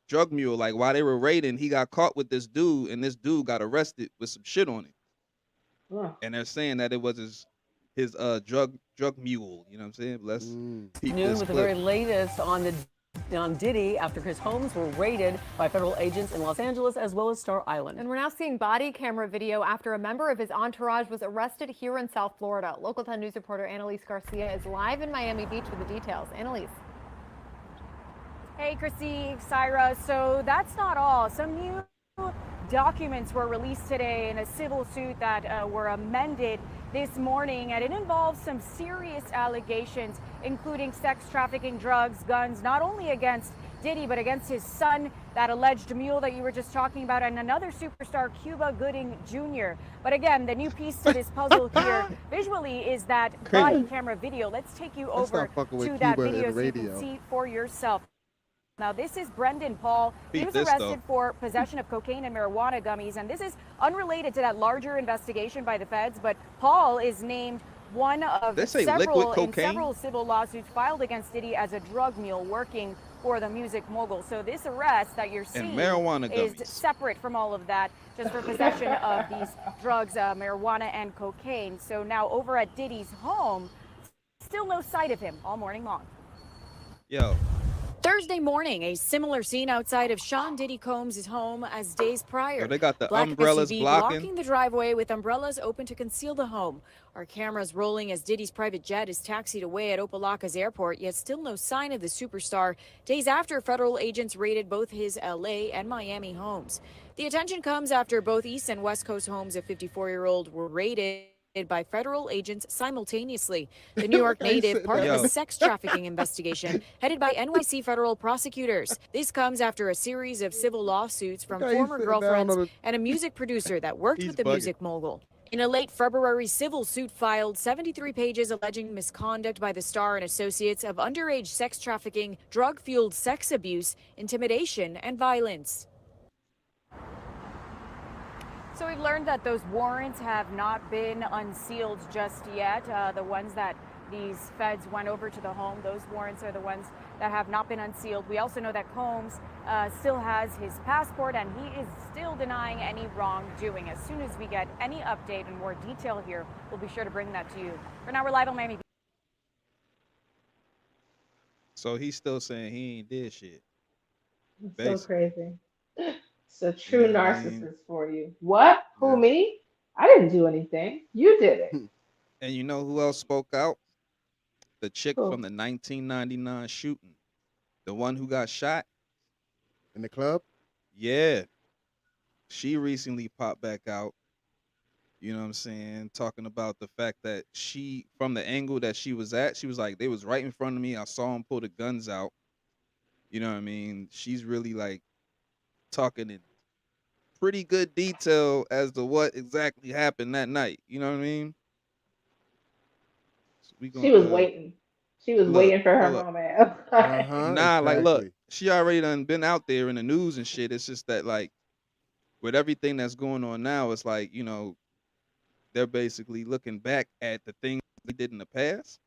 drug mule. Like while they were raiding, he got caught with this dude, and this dude got arrested with some shit on him. Huh. And they're saying that it was his drug mule. You know what I'm saying? Let's peep Noon this with the clip. very latest on Diddy after his homes were raided by federal agents in Los Angeles as well as Star Island. And we're now seeing body camera video after a member of his entourage was arrested here in South Florida. Local 10 News reporter Annalise Garcia is live in Miami Beach with the details. Annalise. Hey, Chrissy, Syra. So that's not all. Some new documents were released today in a civil suit that were amended this morning, and it involves some serious allegations, including sex trafficking, drugs, guns, not only against Diddy, but against his son, that alleged Mule that you were just talking about, and another superstar, Cuba Gooding Jr. But again, the new piece to this puzzle here visually is that body camera video. Let's take you over to that video so you can see for yourself. Now, this is Brendan Paul. He was arrested for possession of cocaine and marijuana gummies, and this is unrelated to that larger investigation by the feds, but Paul is named one of several civil lawsuits filed against Diddy as a drug mule working for the music mogul. So this arrest that you're seeing is separate from all of that, just for possession of these drugs, marijuana and cocaine. So now over at Diddy's home, still no sight of him all morning long. Yo. Thursday morning, a similar scene outside of Sean Diddy Combs' home as days prior. Yo, they got the Black umbrellas SUV blocking the driveway with umbrellas open to conceal the home. Our cameras rolling as Diddy's private jet is taxied away at Opa-locka's airport, yet still no sign of the superstar, days after federal agents raided both his LA and Miami homes. The attention comes after both East and West Coast homes of 54-year-old were raided by federal agents simultaneously. The New York native part of a sex trafficking investigation headed by NYC federal prosecutors. This comes after a series of civil lawsuits from former girlfriends and a music producer that worked with the music mogul. In a late February civil suit filed 73 pages alleging misconduct by the star and associates of underage sex trafficking, drug-fueled sex abuse, intimidation, and violence. So we've learned that those warrants have not been unsealed just yet. The ones that these feds went over to the home, those warrants are the ones that have not been unsealed. We also know that Combs still has his passport and he is still denying any wrongdoing. As soon as we get any update and more detail here, we'll be sure to bring that to you. For now, we're live on Miami. So he's still saying he ain't did shit. So crazy. It's a true narcissist for you. What? Who, me? I didn't do anything. You did it. And you know who else spoke out? The chick from the 1999 shooting. The one who got shot. In the club? Yeah. She recently popped back out. You know what I'm saying? Talking about the fact that she, from the angle that she was at, she was like, they was right in front of me. I saw them pull the guns out. You know what I mean? She's really like talking in pretty good detail as to what exactly happened that night. You know what I mean? So she was waiting. She was waiting for her moment. Nah, like, look, she already done been out there in the news and shit. It's just that, like, with everything that's going on now, it's like, you know, they're basically looking back at the things they did in the past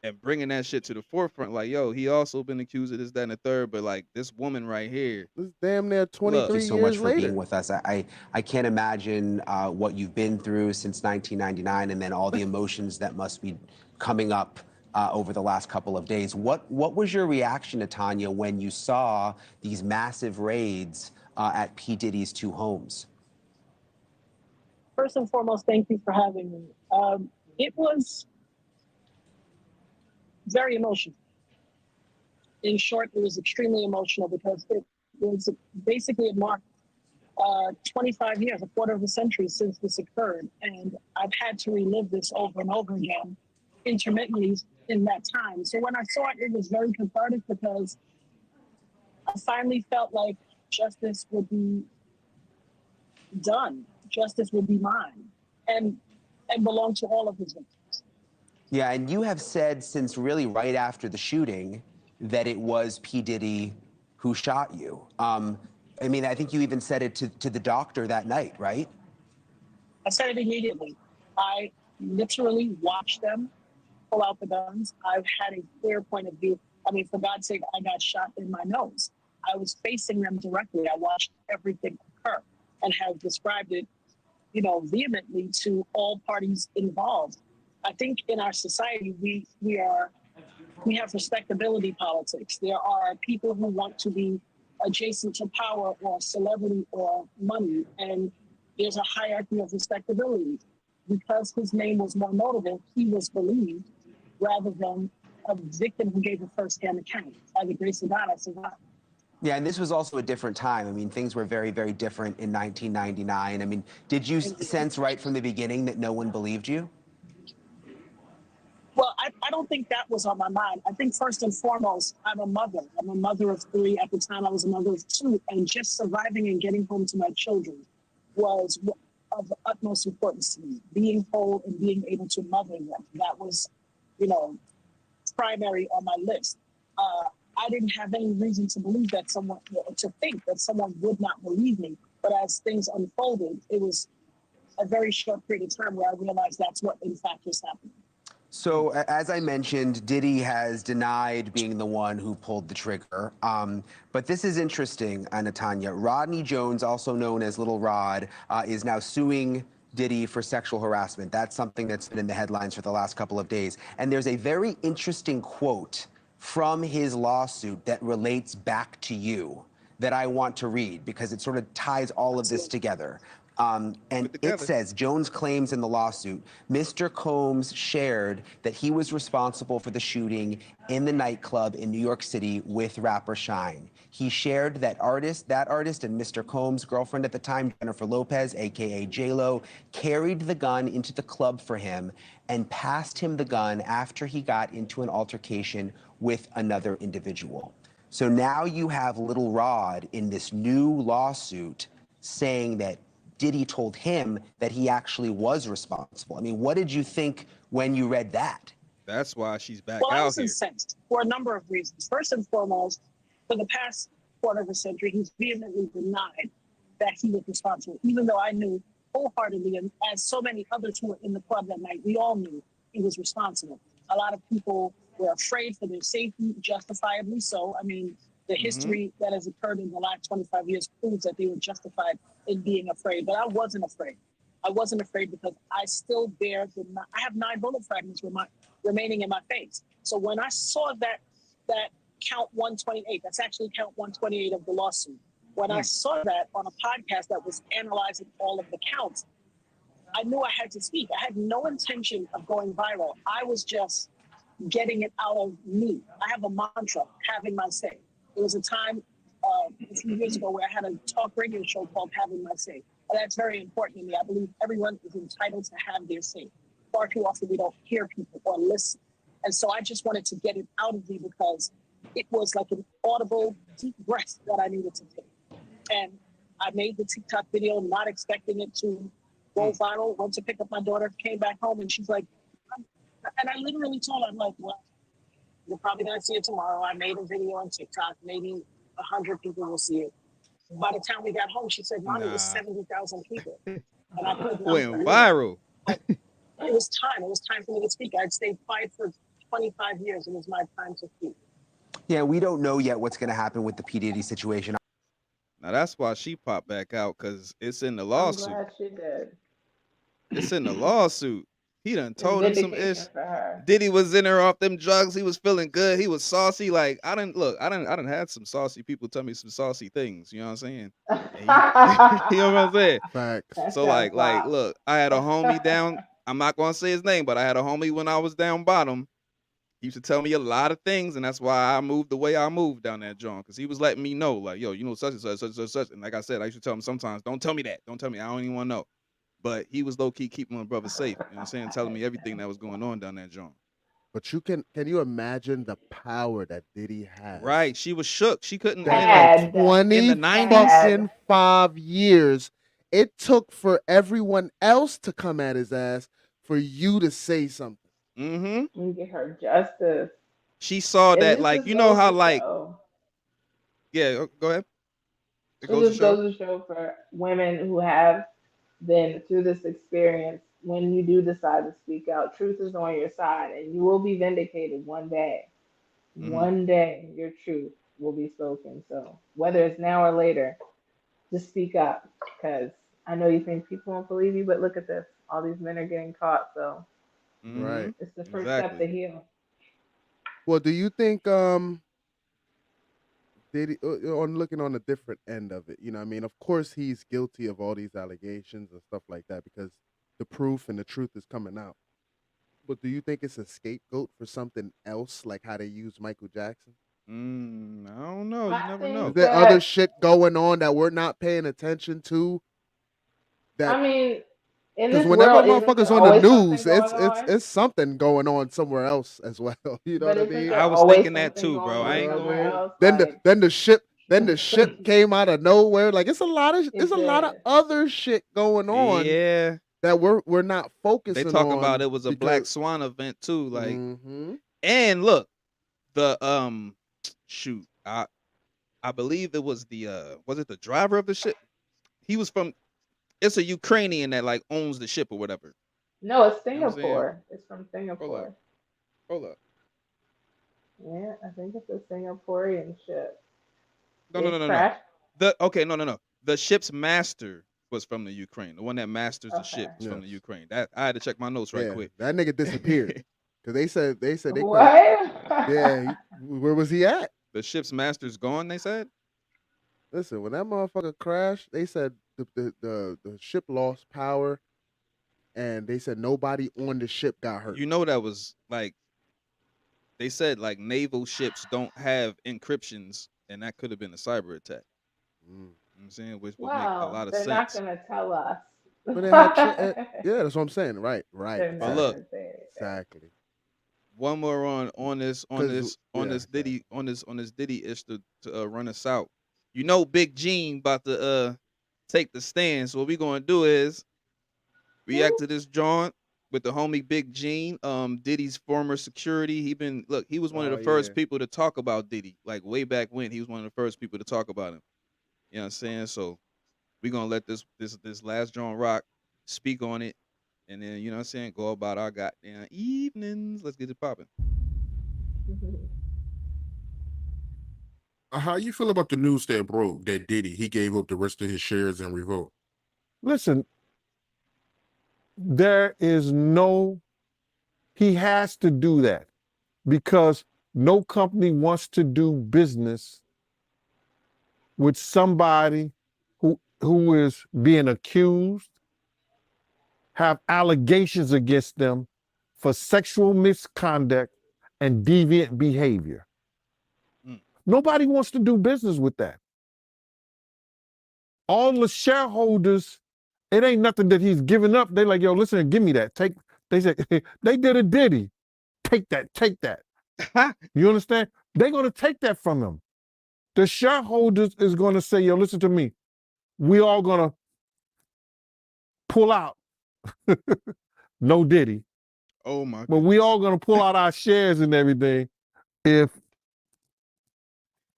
and bringing that shit to the forefront. Like, yo, he also been accused of this, that, and the third, but like this woman right here, this damn near 23 years so much for later. being with us. I can't imagine what you've been through since 1999, and then all the emotions that must be coming up over the last couple of days. What was your reaction to Tanya when you saw these massive raids at P. Diddy's two homes? First and foremost, thank you for having me. It was very emotional. In short, it was extremely emotional because it was basically it marked 25 years, a quarter of a century since this occurred. And I've had to relive this over and over again, intermittently in that time. So when I saw it, it was very cathartic because I finally felt like justice would be done. Justice would be mine and belong to all of his victims. Yeah, and you have said since really right after the shooting that it was P. Diddy who shot you. I mean, I think you even said it to the doctor that night, right? I said it immediately. I literally watched them pull out the guns. I've had a clear point of view. I mean, for God's sake, I got shot in my nose. I was facing them directly. I watched everything occur and have described it, you know, vehemently to all parties involved. I think in our society we have respectability politics. There are people who want to be adjacent to power or celebrity or money, and there's a hierarchy of respectability. Because his name was more notable, he was believed rather than a victim who gave a first-hand account. By the grace of God, I survived. Yeah, and this was also a different time. I mean, things were very, very different in 1999. I mean, did you sense right from the beginning that no one believed you? Well, I don't think that was on my mind. I think first and foremost, I'm a mother. I'm a mother of 3. At the time, I was a mother of 2. And just surviving and getting home to my children was of the utmost importance to me. Being whole and being able to mother them. That was, primary on my list. I didn't have any reason to believe that to think that someone would not believe me. But as things unfolded, it was a very short period of time where I realized that's what in fact was happening. So, as I mentioned, Diddy has denied being the one who pulled the trigger. But this is interesting, Natanya. Rodney Jones, also known as Little Rod, is now suing Diddy for sexual harassment. That's something that's been in the headlines for the last couple of days. And there's a very interesting quote from his lawsuit that relates back to you that I want to read because it sort of ties all of this together. And it says, Jones claims in the lawsuit, Mr. Combs shared that he was responsible for the shooting in the nightclub in New York City with rapper Shine. He shared that artist and Mr. Combs' girlfriend at the time, Jennifer Lopez, aka J-Lo, carried the gun into the club for him and passed him the gun after he got into an altercation with another individual. So now you have Little Rod in this new lawsuit saying that Diddy told him that he actually was responsible. I mean, what did you think when you read that? That's why she's back Well, I out was here. incensed for a number of reasons. First and foremost, for the past quarter of a century, he's vehemently denied that he was responsible, even though I knew wholeheartedly, and as so many others who were in the club that night, we all knew he was responsible. A lot of people were afraid for their safety, justifiably so. I mean, the history that has occurred in the last 25 years proves that they were justified in being afraid. But I wasn't afraid. I wasn't afraid because I still bear I have 9 bullet fragments remaining in my face. So when I saw that count 128, that's actually count 128 of the lawsuit. When I saw that on a podcast that was analyzing all of the counts, I knew I had to speak. I had no intention of going viral. I was just getting it out of me. I have a mantra, having my say. There was a time a few years ago where I had a talk radio show called Having My Say. And that's very important to me. I believe everyone is entitled to have their say. Far too often we don't hear people or listen. And so I just wanted to get it out of me because it was like an audible, deep breath that I needed to take. And I made the TikTok video not expecting it to go viral. Went to pick up my daughter, came back home, and she's like, and I literally told her, I'm like, well, you're probably going to see it tomorrow. I made a video on TikTok. Maybe 100 people will see it. By the time we got home, she said, Mom, it was 70,000 people. And I couldn't went viral. But it was time. It was time for me to speak. I'd stayed quiet for 25 years. It was my time to speak. Yeah, we don't know yet what's going to happen with the P. Diddy situation. Now, that's why she popped back out, because it's in the I'm lawsuit. glad she did. It's in the lawsuit. He done told him some ish. For her. Diddy was in there off them drugs. He was feeling good. He was saucy. Like, I done had some saucy people tell me some saucy things. You know what I'm saying? You know what I'm saying? Facts. So like, look, I had a homie down. I'm not gonna say his name, but I had a homie when I was down bottom. He used to tell me a lot of things, and that's why I moved the way I moved down that joint. Because he was letting me know, like, yo, you know, such and such, such and such. And like I said, I used to tell him sometimes, don't tell me that. Don't tell me. I don't even want to know. But he was low-key keeping my brother safe. You know what I'm saying? Telling me everything that was going on down that joint. But can you imagine the power that Diddy had? Right. She was shook. She couldn't That handle 20 in the 90s. fucking 5 years it took for everyone else to come at his ass for you to say something. Mm-hmm. And get her justice. She saw And that, this like, just you know goes how, to like, show. yeah, go ahead. It It just goes to show for women who have been through this experience, when you do decide to speak out, truth is on your side and you will be vindicated one day. Mhm. One day your truth will be spoken. So whether it's now or later, just speak up, because I know you think people won't believe you, but look at this. All these men are getting caught, so Right. It's the first step to heal. Well, do you think Diddy, on looking on the different end of it, you know what I mean? Of course he's guilty of all these allegations and stuff like that because the proof and the truth is coming out. But do you think it's a scapegoat for something else, like how they use Michael Jackson? I don't know. You never Is know. there other shit going on that we're not paying attention to? That I mean, in because this whenever world, isn't motherfuckers there on the always something news, going on? it's something going on somewhere else as well. You know But what I isn't mean? there I was always thinking that something too, going bro. on I ain't somewhere gonna. else? Then Like, the ship came out of nowhere. Like it's a lot of did. other shit going on Yeah. that we're not focusing They on. talking about it was a Black because- Swan event too. Like, Mhm. and look, the shoot, I believe it was the driver of the ship? He was from. It's a Ukrainian that like owns the ship or whatever. No, it's You know what I'm saying? Singapore. It's from Singapore. Hold up. Yeah, I think it's a Singaporean ship. No. It crashed. No. The ship's master was from the Ukraine. The one that masters the Okay. ship was from the Yes. Ukraine. That I had to check my notes right Yeah, quick. that nigga disappeared because they said they couldn't. What? Yeah, where was he at? The ship's master's gone. They said. Listen, when that motherfucker crashed, they said the ship lost power, and they said nobody on the ship got hurt. You know that was like. They said like naval ships don't have encryptions, and that could have been a cyber attack. You know what I'm saying, which would make a Wow, lot of they're not sense. gonna tell us. But they had yeah, that's what I'm saying. Right. They're But not look, gonna say it. Exactly. one more on this yeah, Diddy ish to run us out. You know, Big Gene about to take the stand. So what we gonna do is react to this joint with the homie Big Gene, Diddy's former security. He was one of the first people to talk about Diddy, like way back when. He was one of the first people to talk about him. You know what I'm saying? So we gonna let this last joint rock, speak on it, and then you know what I'm saying, go about our goddamn evenings. Let's get it popping. How you feel about the news that broke that Diddy he gave up the rest of his shares in Revolt? Listen, he has to do that because no company wants to do business with somebody who is being accused, have allegations against them for sexual misconduct and deviant behavior. Nobody wants to do business with that. All the shareholders, it ain't nothing that he's giving up. They like, yo, listen, give me that. They said, they did a Diddy. Take that. You understand? They're going to take that from him. The shareholders is going to say, yo, listen to me. We all going to pull out. No Diddy. Oh my. But we all going to pull out our shares and everything if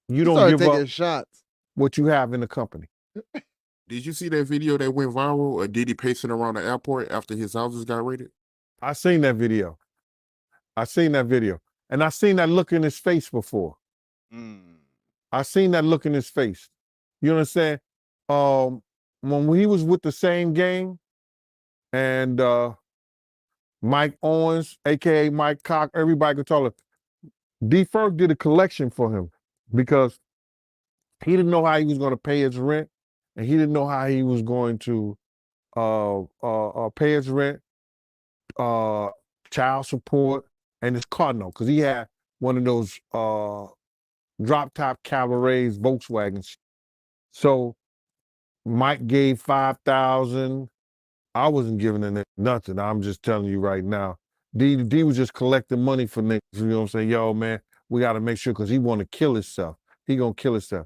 you don't give taking up shots. what you have in the company. Did you see that video that went viral of Diddy pacing around the airport after his houses got raided? I seen that video. And I seen that look in his face before. I seen that look in his face. You understand? When he was with the same gang and Mike Owens, aka Mike Cock, everybody could tell him, D. Ferg did a collection for him because he didn't know how he was going to pay his rent, and he didn't know how he was going to pay his rent, child support, and his car note, because he had one of those drop-top cabarets Volkswagens. So Mike gave $5,000. I wasn't giving him nothing. I'm just telling you right now. D was just collecting money for niggas. You know what I'm saying? Yo, man, we got to make sure because he want to kill himself. He going to kill himself.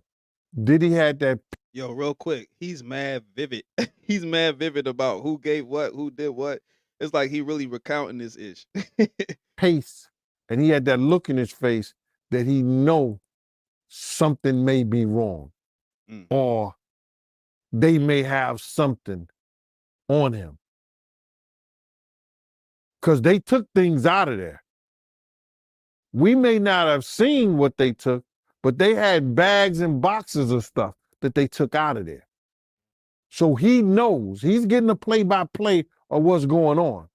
Diddy had that. Yo, real quick, he's mad vivid. He's mad vivid about who gave what, who did what. It's like he really recounting this ish. Pace. And he had that look in his face that he know something may be wrong. Or they may have something on him. Because they took things out of there. We may not have seen what they took, but they had bags and boxes of stuff that they took out of there. So he knows. He's getting a play-by-play of what's going on.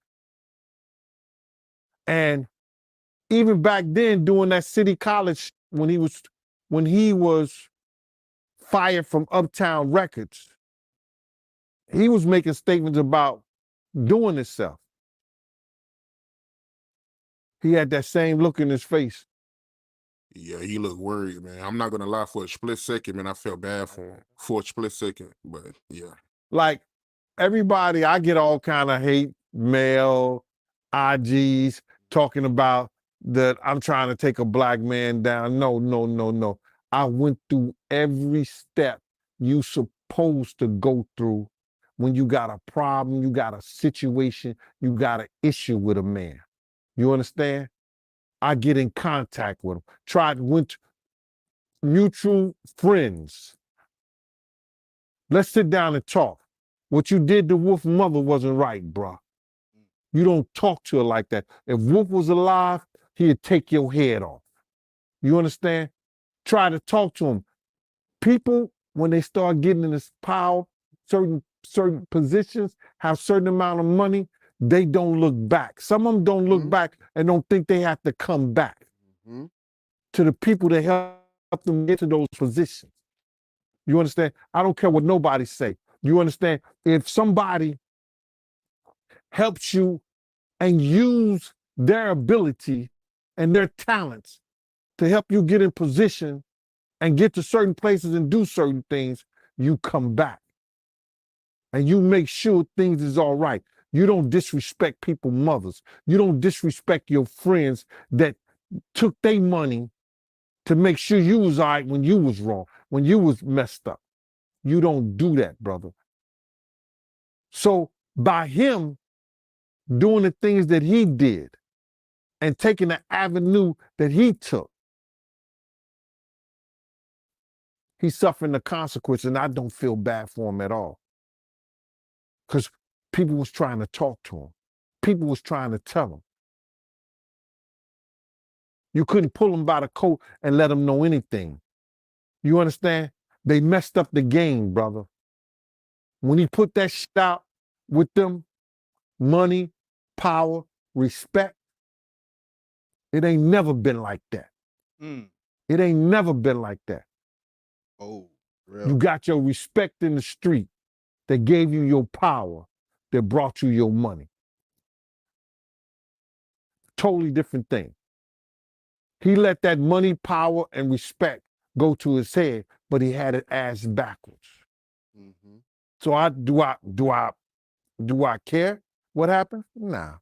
And even back then, doing that City College, when he was fired from Uptown Records, he was making statements about doing himself. He had that same look in his face. Yeah, he looked worried, man. I'm not gonna lie. For a split second, man, I felt bad for him. For a split second, but yeah. Like everybody, I get all kind of hate mail, IGs talking about that I'm trying to take a black man down. No. I went through every step you supposed to go through when you got a problem, you got a situation, you got an issue with a man. You understand? I get in contact with him. Went mutual friends. Let's sit down and talk. What you did to Wolf's mother wasn't right, bro. You don't talk to her like that. If Wolf was alive, he'd take your head off. You understand? Try to talk to him. People, when they start getting in this power, certain positions, have certain amount of money, they don't look back. Some of them don't look back and don't think they have to come back to the people that help them get to those positions. You understand? I don't care what nobody say. You understand? If somebody helps you and use their ability and their talents to help you get in position and get to certain places and do certain things, you come back. And you make sure things is all right. You don't disrespect people's mothers. You don't disrespect your friends that took their money to make sure you was all right when you was wrong, when you was messed up. You don't do that, brother. So by him doing the things that he did and taking the avenue that he took, he's suffering the consequence, and I don't feel bad for him at all. Because people was trying to talk to him. People was trying to tell him. You couldn't pull him by the coat and let him know anything. You understand? They messed up the game, brother. When he put that shit out with them, money, power, respect, it ain't never been like that. It ain't never been like that. Oh, you got your respect in the street that gave you your power, that brought you your money. Totally different thing. He let that money, power, and respect go to his head, but he had it ass backwards. So do I care what happened? Nah.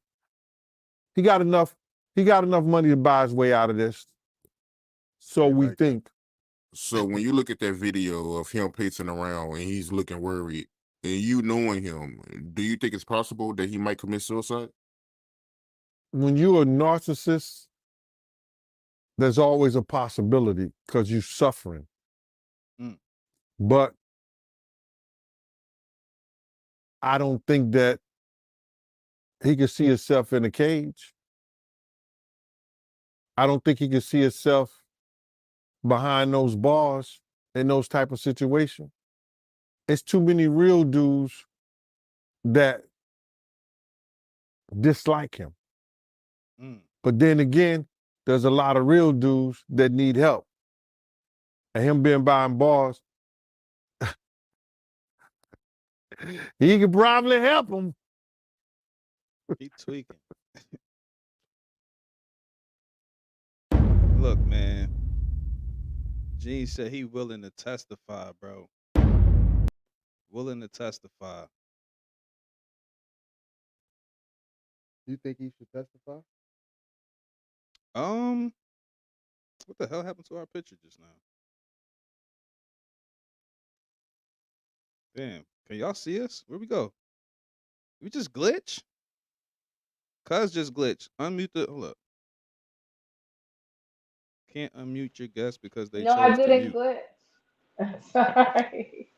He got enough money to buy his way out of this. So we think. So when you look at that video of him pacing around and he's looking worried, and you knowing him, do you think it's possible that he might commit suicide? When you're a narcissist, there's always a possibility because you're suffering. But I don't think that he could see himself in a cage. I don't think he could see himself behind those bars in those type of situations. It's too many real dudes that dislike him. But then again, there's a lot of real dudes that need help. And him being behind bars, he could probably help him. He tweaking. Look, man. Gene said he willing to testify, bro. Willing to testify. You think he should testify? What the hell happened to our picture just now? Damn, can y'all see us? Where we go? We just glitch? Cuz just glitch. Unmute the, hold up. Can't unmute your guest because they No, I chose to didn't mute. glitch. Sorry.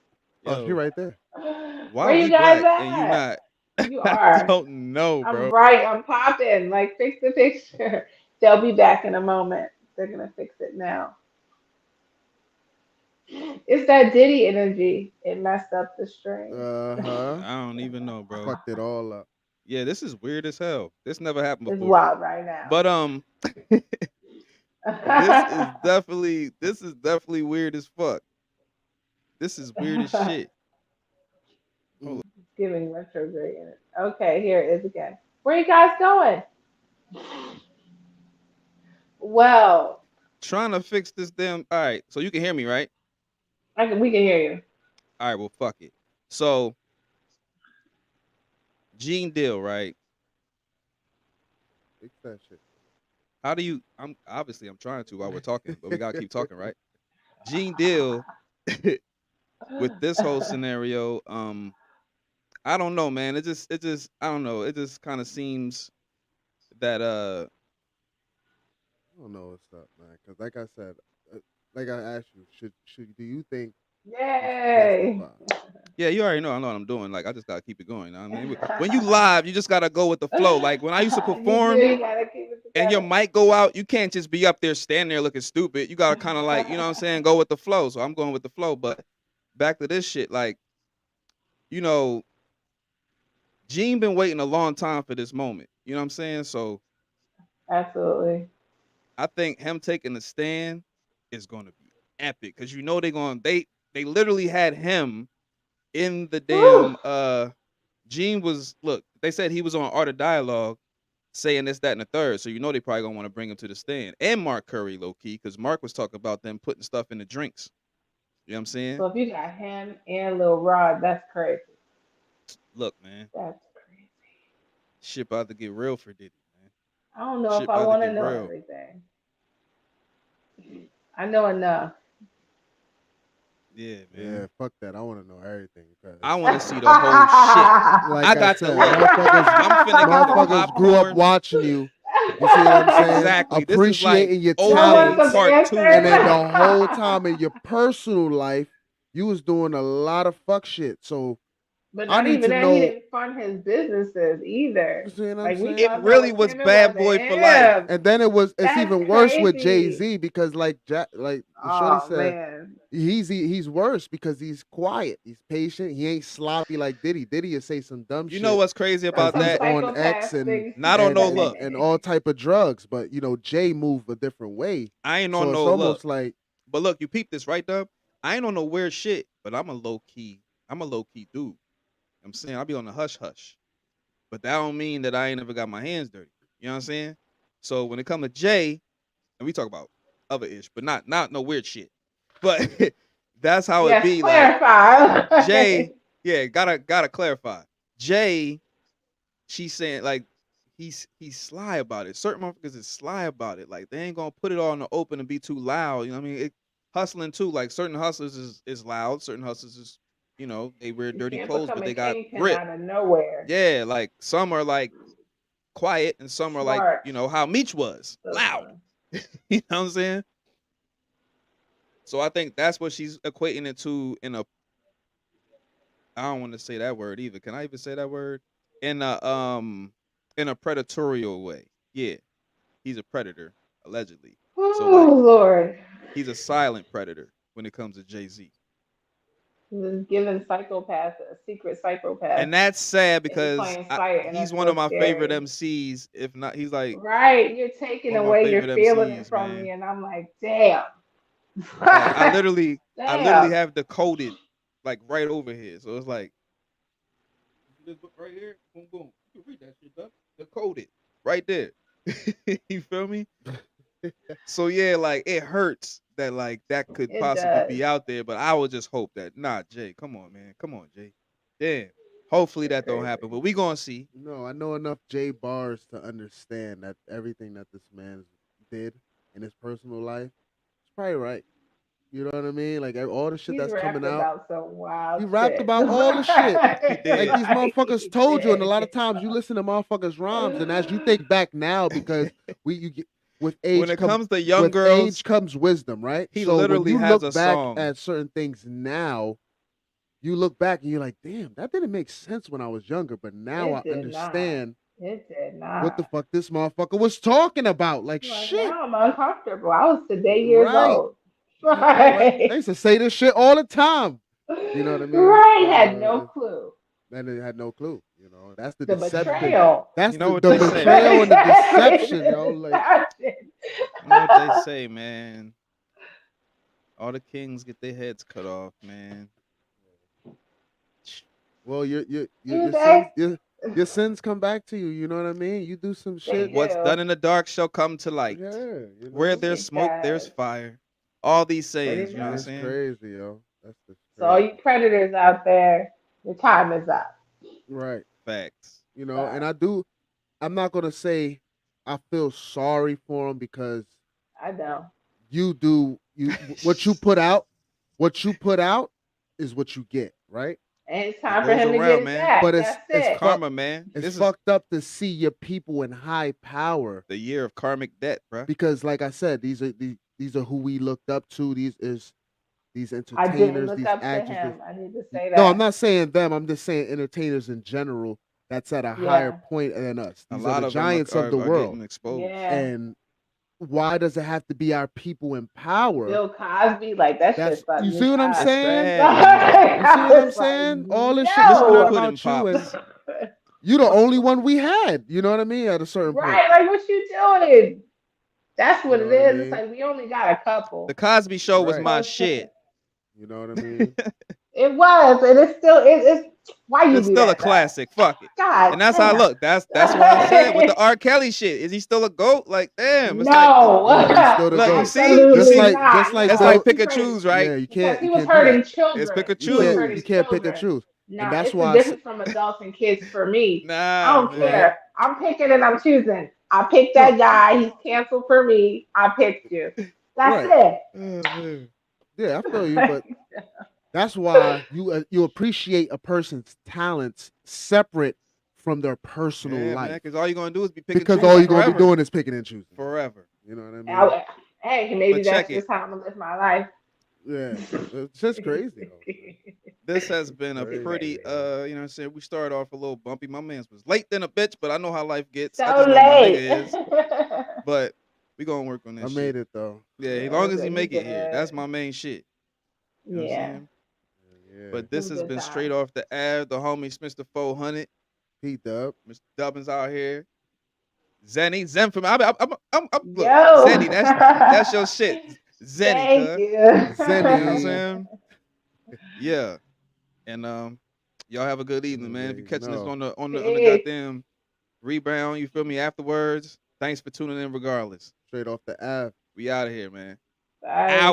Oh, she right there. Why Where we you guys black and you at? not? You I are. don't know, I'm bro. right. I'm popping. Like, fix the picture. They'll be back in a moment. They're gonna fix it now. It's that Diddy energy. It messed up the stream. Uh-huh. I don't even know, bro. Fucked it all up. Yeah, this is weird as hell. This never happened It's before. wild right now. But this is definitely weird as fuck. This is weird as shit. Hold on. It's giving retrograde in it. Okay, here it is again. Where you guys going? Well, Trying to fix this damn. All right, so you can hear me, right? we can hear you. All right, well, fuck it. So, Gene Deal, right? Fix that shit. How do you? I'm trying to while we're talking, but we gotta keep talking, right? Gene Deal with this whole scenario. I don't know, man. It just I don't know. It just kind of seems that I don't know what's up, man. Because like I said, like I asked you, should do you think? Yay! Yeah, you already know. I know what I'm doing. Like I just gotta keep it going. You know what I mean, when you live, you just gotta go with the flow. Like when I used to perform, You gotta keep it and your together. mic go out, you can't just be up there standing there looking stupid. You gotta kind of like, you know what I'm saying, go with the flow. So I'm going with the flow. But back to this shit, like, you know, Gene been waiting a long time for this moment. You know what I'm saying? So Absolutely. I think him taking the stand is gonna be epic because you know they literally had him in the damn Gene was look, they said he was on Art of Dialogue saying this, that, and the third. So you know they probably gonna want to bring him to the stand. And Mark Curry, low key, because Mark was talking about them putting stuff in the drinks. You know what I'm saying? So if you got him and Lil Rod, that's crazy. Look, man. That's crazy. Shit about to get real for Diddy, man. I don't know Shit if I about to want to get know real. everything. I know enough. Yeah, man. Yeah, fuck that. I want to know everything. I want to see the whole shit. Like I got said, the look. I'm finna get the motherfuckers grew up popcorn. watching you. You see what I'm saying? Exactly. This is Appreciating like your OJ talents, part 2. and then the whole time in your personal life, you was doing a lot of fuck shit. So But I not need even to that, know. he didn't fund his businesses either. You see what I'm Like we saying? It talked really about was him, it Bad wasn't Boy for life. him. And then it's That's even worse with Jay crazy. Z because like the shorty Oh said, man. he's worse because he's quiet, he's patient, he ain't sloppy like Diddy. Diddy will say some dumb You shit know what's crazy because about he's that? on Psychopath X and things. Not on no look. and all type of drugs. But you know, Jay moved a different way. I ain't So on it's no almost look. like, But look, you peep this, right, Dub? I ain't on no weird shit, but I'm a low key dude. I'm saying I'll be on the hush hush. But that don't mean that I ain't ever got my hands dirty. You know what I'm saying? So when it come to Jay, and we talk about other ish, but not no weird shit. But that's how it Yes, be. Like clarify. Jay, yeah, gotta clarify. Jay, she's saying like he's sly about it. Certain motherfuckers is sly about it. Like they ain't gonna put it all in the open and be too loud. You know what I mean? Hustling too. Like certain hustlers is loud. Certain hustlers is, you know, they wear You dirty can't clothes, become but a they got kingpin grit. out of nowhere. Yeah, like some are like quiet and some are like, Smart. you know, how Meech was. Loud. You know what I'm saying? So I think that's what she's equating it to in a I don't want to say that word either. Can I even say that word? In a predatorial way. Yeah. He's a predator, allegedly. So Oh like Lord. he's a silent predator when it comes to Jay-Z. Just giving psychopaths a secret psychopath. And that's sad in because plain sight, and he's that's one of so my favorite scary. MCs. If not, he's like Right, you're taking one of my away your favorite feeling MCs, from man. me, and I'm like, damn. Like I literally Damn. have decoded like right over here. So it's like this book right here, boom, boom. You can read that shit up. Decoded right there. You feel me? So yeah, like it hurts that like that could It possibly does. be out there, but I would just hope that Jay, come on, man. Come on, Jay. Damn. Hopefully that don't happen, but we gonna see. no, I know enough Jay bars to understand that everything that this man did in his personal life is probably right. You know what I mean? Like all the shit He's that's rapped coming out. about some wild He rapped shit. about all the shit. He did. Like these motherfuckers He told you, and a did. lot of times you listen to motherfuckers' rhymes, and as you think back now, because you get with When age it comes to young with girls, age comes wisdom, right? he So when literally you has look a back song. at certain things now, you look back and you're like, damn, that didn't make sense when I was younger, but now I It did understand not. It did what the not. fuck this motherfucker was talking about. Like Like shit, now I'm uncomfortable. I was today years right? old. Right. They Right. used to say this shit all the time. You know what I mean? Right. Had no clue. And they had no clue. You know, that's the The deception. betrayal. That's You know the what they say. betrayal and the deception, yo. Like, You know what they say, man. All the kings get their heads cut off, man. well, Do your sins come back to you. You know what I mean? You do some They shit. What's do. done in the dark shall come to light. Yeah, you know? Where there's It smoke, there's does. fire. All these sayings, Pretty you know what I'm much. It's saying? crazy, yo. That's just So all crazy. you predators out there, your time is up. Right. Facts. You know, and I'm not gonna say I feel sorry for him because I know. what you put out is what you get, right? And it's It time for goes him to get around, it man. back. But That's it. Karma, man. It's This is fucked up to see your people in high power the year of karmic debt, bro. because, like I said, these are who we looked up to. These I didn't entertainers, look these up to actors. him. I need to say that. No, I'm not saying them. I'm just saying entertainers in general. That's at a higher Yeah. point than us. A These lot are the of them giants of the are world. getting exposed. Yeah. And why does it have to be our people in power? Bill Cosby, like that shit fucked You me see what I'm up. saying? sad, You see what I'm I was saying? like, All this shit is no. not Pudding about you, and pops. you the only one we had. You know what I mean? At a certain point. Right, like what you doing? That's what You it know what I is. It's mean? like we only got a couple. The Cosby Show was Right. my shit. You know what I mean? It was, and it's still it's why you It's do still a that, though? classic. Fuck it. God And that's how I damn. look. That's why I said with the R. Kelly shit. Is he still a GOAT? Like, damn. It's like No, Yeah, he's still the look, you GOAT. see? absolutely You see? not. just like It's no. like pick He or hurting- choose, right? Yeah, you because can't he you was can't do hurting that. children. It's pick or He was choose. hurting You can't pick children. and choose. No, And that's it's the why I difference from adults and kids for me. Nah, I don't man. care. I'm picking and I'm choosing. I picked that guy. He's canceled for me. I picked you. That's Right. it. Oh, man. Yeah, I feel you, but that's why you appreciate a person's talents separate from their personal Yeah, man, life. because all you're gonna do is be picking Because choosing all you're gonna be forever. doing is picking and choosing. Forever. You know what I mean? Hey, maybe But that's check just it. how I'm gonna live my life. Yeah, it's just crazy. This has been a pretty you know what I'm saying? We started off a little bumpy. My man's was late than a bitch, but I know how life gets. I So just know my late. nigga is. But we gonna work on this I shit. made it though. Yeah, as Yeah, long as but he he make it here. did. That's my main shit. You know what I'm Yeah. saying? Yeah. But this It was has a good been time. straight off the Ave. The homies, Mr. 400. P-Dub. Mr. Dubbins out here. Zenfinite. I'm look, Yo. Zenny, that's your shit. Zenny, Thank cuz. you. You know what I'm Zenny. saying? Yeah. And y'all have a good evening, man. If you're catching this on the Peace. goddamn rebound, you feel me, afterwards. Thanks for tuning in regardless. Straight off the Ave. We out of here, man. Bye. Owie.